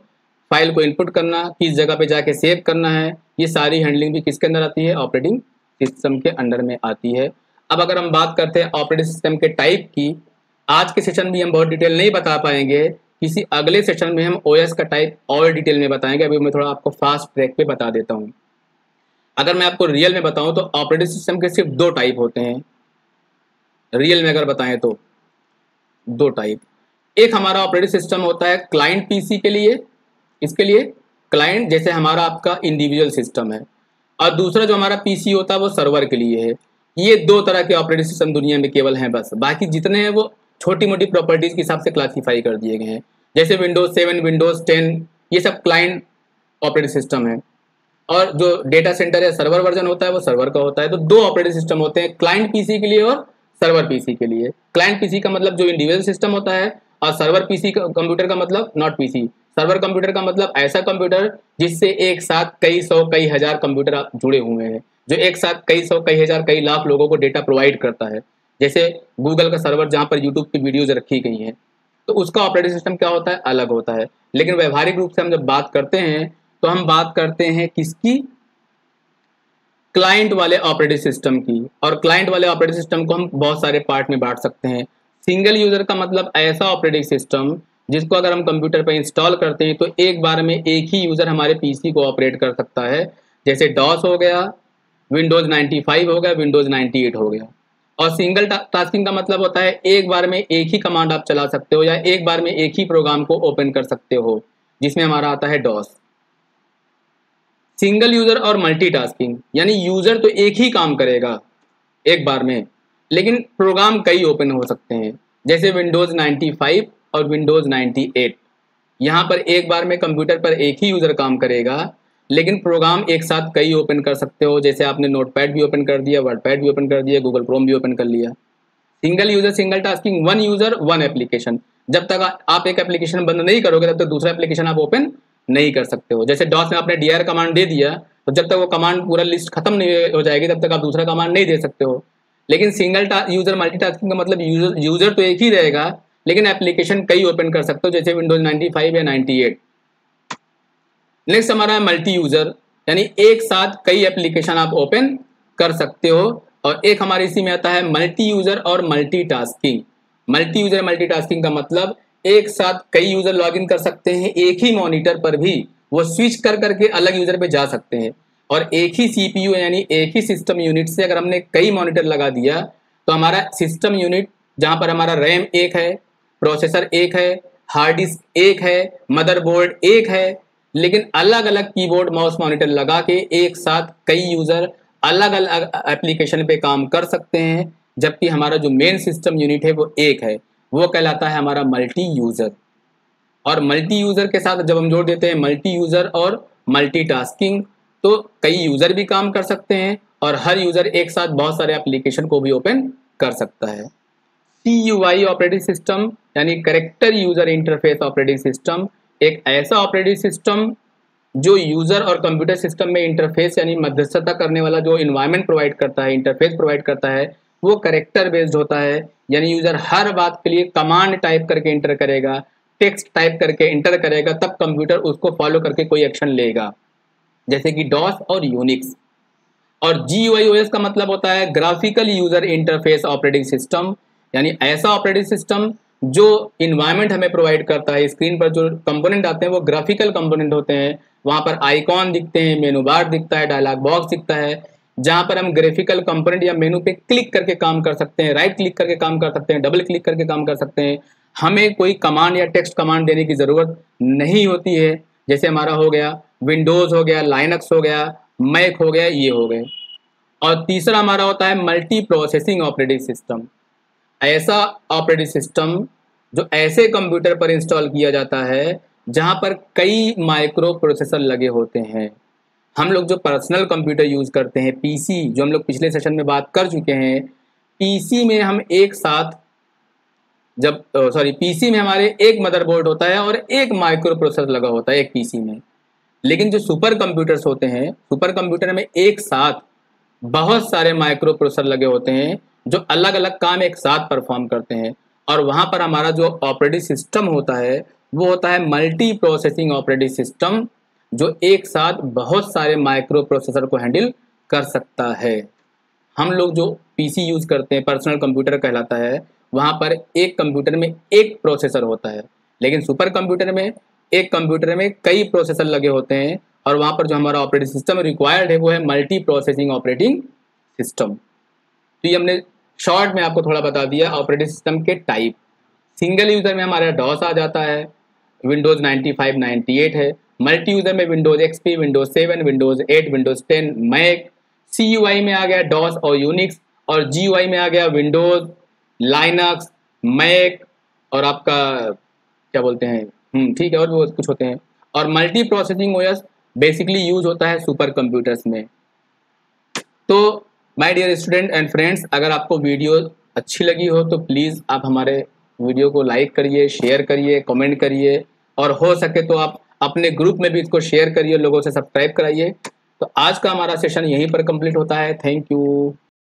फाइल को इनपुट करना, किस जगह पे जाके सेव करना है, ये सारी हैंडलिंग भी किसके अंदर आती है, ऑपरेटिंग सिस्टम के अंडर में आती है। अब अगर हम बात करते हैं ऑपरेटिंग सिस्टम के टाइप की, आज के सेशन में हम बहुत डिटेल नहीं बता पाएंगे, किसी अगले सेशन में हम ओएस का टाइप और डिटेल में बताएंगे। अभी मैं थोड़ा आपको फास्ट ट्रैक पे बता देता हूँ। अगर मैं आपको रियल में बताऊं तो ऑपरेटिंग सिस्टम के सिर्फ 2 टाइप होते हैं। रियल में अगर बताएं तो 2 टाइप। एक हमारा ऑपरेटिंग सिस्टम होता है क्लाइंट पीसी के लिए, इसके लिए क्लाइंट जैसे हमारा आपका इंडिविजुअल सिस्टम है, और दूसरा जो हमारा पीसी होता है वो सर्वर के लिए है। ये 2 तरह के ऑपरेटिंग सिस्टम दुनिया में केवल हैं बस, बाकी जितने हैं वो छोटी मोटी प्रॉपर्टीज के हिसाब से क्लासीफाई कर दिए गए हैं। जैसे विंडोज 7, विंडोज 10, ये सब क्लाइंट ऑपरेटिंग सिस्टम है, और जो डेटा सेंटर या सर्वर वर्जन होता है वो सर्वर का होता है। तो 2 ऑपरेटिंग सिस्टम होते हैं, क्लाइंट पीसी के लिए और सर्वर पीसी के लिए। क्लाइंट पीसी का मतलब जो इंडिविजुअल सिस्टम होता है, और सर्वर पीसी कंप्यूटर का मतलब नॉट पीसी, सर्वर कंप्यूटर का मतलब ऐसा कंप्यूटर जिससे एक साथ कई सौ कई हजार कंप्यूटर जुड़े हुए हैं, जो एक साथ कई सौ कई हजार कई लाख लोगों को डेटा प्रोवाइड करता है। जैसे गूगल का सर्वर जहाँ पर यूट्यूब की वीडियोज रखी गई हैं, तो उसका ऑपरेटिंग सिस्टम क्या होता है, अलग होता है। लेकिन व्यवहारिक रूप से हम जब बात करते हैं तो हम बात करते हैं किसकी, क्लाइंट वाले ऑपरेटिंग सिस्टम की। और क्लाइंट वाले ऑपरेटिंग सिस्टम को हम बहुत सारे पार्ट में बांट सकते हैं। सिंगल यूजर का मतलब ऐसा ऑपरेटिंग सिस्टम जिसको अगर हम कंप्यूटर पर इंस्टॉल करते हैं तो एक बार में एक ही यूजर हमारे पीसी को ऑपरेट कर सकता है। जैसे डॉस हो गया, विंडोज 95 हो गया, विंडोज 98 हो गया। और सिंगल टास्किंग का मतलब होता है एक बार में एक ही कमांड आप चला सकते हो या एक बार में एक ही प्रोग्राम को ओपन कर सकते हो, जिसमें हमारा आता है डॉस। सिंगल यूजर और मल्टीटास्किंग, यानी यूजर तो एक ही काम करेगा एक बार में, लेकिन प्रोग्राम कई ओपन हो सकते हैं। जैसे विंडोज 95 और विंडोज 98, यहाँ पर एक बार में कंप्यूटर पर एक ही यूजर काम करेगा, लेकिन प्रोग्राम एक साथ कई ओपन कर सकते हो। जैसे आपने नोटपैड भी ओपन कर दिया, वर्डपैड भी ओपन कर दिया, गूगल क्रोम भी ओपन कर लिया। Single user single tasking, one user one application. जब तक आप एक एप्लीकेशन बंद नहीं करोगे तब तक दूसरा एप्लीकेशन आप ओपन नहीं कर सकते हो। जैसे डॉस में आपने डीआर कमांड दे दिया तो जब तक वो कमांड पूरा लिस्ट खत्म नहीं हो जाएगी तब तक आप दूसरा कमांड नहीं दे सकते हो। लेकिन सिंगल यूजर मल्टीटास्किंग का मतलब यूजर तो एक ही रहेगा, लेकिन एप्लीकेशन कई ओपन कर सकते हो, जैसे विंडोज 95 या 98। नेक्स्ट हमारा है मल्टी यूजर, यानी एक साथ कई एप्लीकेशन आप ओपन कर सकते हो। और एक हमारे इसी में आता है मल्टी यूजर और मल्टीटास्किंग। मल्टी यूजर मल्टीटास्किंग का मतलब एक साथ कई यूजर लॉगिन कर सकते हैं, एक ही मॉनिटर पर भी वो स्विच कर करके अलग यूजर पे जा सकते हैं। और एक ही सीपीयू यानी एक ही सिस्टम यूनिट से अगर हमने कई मॉनिटर लगा दिया तो हमारा सिस्टम यूनिट, जहां पर हमारा रैम एक है, प्रोसेसर एक है, हार्ड डिस्क एक है, मदरबोर्ड एक है, लेकिन अलग अलग कीबोर्ड माउस मॉनिटर लगा के एक साथ कई यूजर अलग अलग एप्लीकेशन पे काम कर सकते हैं, जबकि हमारा जो मेन सिस्टम यूनिट है वो एक है, वो कहलाता है हमारा मल्टी यूजर। और मल्टी यूजर के साथ जब हम जोड़ देते हैं मल्टी यूजर और मल्टीटास्किंग, तो कई यूजर भी काम कर सकते हैं और हर यूजर एक साथ बहुत सारे एप्लीकेशन को भी ओपन कर सकता है। CUI ऑपरेटिंग सिस्टम यानी character user interface operating system एक ऐसा ऑपरेटिंग सिस्टम जो यूजर और कंप्यूटर सिस्टम में इंटरफेस यानी मध्यस्थता करने वाला जो इन्वायरमेंट प्रोवाइड करता है, इंटरफेस प्रोवाइड करता है, वो कैरेक्टर बेस्ड होता है। यानी यूजर हर बात के लिए कमांड टाइप करके इंटर करेगा, टेक्स्ट टाइप करके इंटर करेगा, तब कंप्यूटर उसको फॉलो करके कोई एक्शन लेगा, जैसे कि डॉस और यूनिक्स। और GUI/OS का मतलब होता है graphical user interface operating system, यानी ऐसा ऑपरेटिंग सिस्टम जो इन्वायरमेंट हमें प्रोवाइड करता है। स्क्रीन पर जो कंपोनेंट आते हैं वो ग्राफिकल कंपोनेंट होते हैं, वहां पर आइकॉन दिखते हैं, मेनू बार दिखता है, डायलॉग बॉक्स दिखता है, जहां पर हम ग्राफिकल कंपोनेंट या मेनू पे क्लिक करके काम कर सकते हैं, राइट क्लिक करके काम कर सकते हैं, डबल क्लिक करके काम कर सकते हैं। हमें कोई कमांड या टेक्स्ट कमांड देने की जरूरत नहीं होती है। जैसे हमारा हो गया विंडोज, हो गया लाइनक्स, हो गया मैक, हो गया, ये हो गए। और तीसरा हमारा होता है मल्टी प्रोसेसिंग ऑपरेटिंग सिस्टम। ऐसा ऑपरेटिंग सिस्टम जो ऐसे कंप्यूटर पर इंस्टॉल किया जाता है जहां पर कई माइक्रो प्रोसेसर लगे होते हैं। हम लोग जो पर्सनल कंप्यूटर यूज करते हैं, पीसी, जो हम लोग पिछले सेशन में बात कर चुके हैं, पीसी में हम एक साथ जब पीसी में हमारे एक मदरबोर्ड होता है और एक माइक्रो प्रोसेसर लगा होता है एक पीसी में। लेकिन जो सुपर कंप्यूटर्स होते हैं, सुपर कंप्यूटर में एक साथ बहुत सारे माइक्रो प्रोसेसर लगे होते हैं जो अलग अलग काम एक साथ परफॉर्म करते हैं। और वहां पर हमारा जो ऑपरेटिंग सिस्टम होता है वो होता है मल्टी प्रोसेसिंग ऑपरेटिंग सिस्टम, जो एक साथ बहुत सारे माइक्रो प्रोसेसर को हैंडल कर सकता है। हम लोग जो पीसी यूज करते हैं, पर्सनल कंप्यूटर कहलाता है, वहां पर एक कंप्यूटर में एक प्रोसेसर होता है, लेकिन सुपर कंप्यूटर में एक कंप्यूटर में कई प्रोसेसर लगे होते हैं। और वहां पर जो हमारा ऑपरेटिंग सिस्टम रिक्वायर्ड है वो है मल्टी प्रोसेसिंग ऑपरेटिंग सिस्टम। तो ये हमने शॉर्ट में आपको थोड़ा बता दिया ऑपरेटिंग सिस्टम के टाइप। सिंगल यूजर में हमारा डॉस आ जाता है, विंडोज 95, 98 है। मल्टी यूजर में Windows XP, Windows 7, Windows 8, Windows 10, Mac. CUI में आ गया डॉस और यूनिक्स, और GUI में आ गया विंडोज, लाइनक्स, मैक, और आपका क्या बोलते हैं, ठीक है, और भी कुछ होते हैं। और multi processing OS basically use होता है सुपर कंप्यूटर्स में। तो my dear student and friends, अगर आपको वीडियो अच्छी लगी हो तो प्लीज़ आप हमारे वीडियो को लाइक करिए, शेयर करिए, कमेंट करिए, और हो सके तो आप अपने ग्रुप में भी इसको शेयर करिए, लोगों से सब्सक्राइब कराइए। तो आज का हमारा सेशन यहीं पर कंप्लीट होता है। Thank you.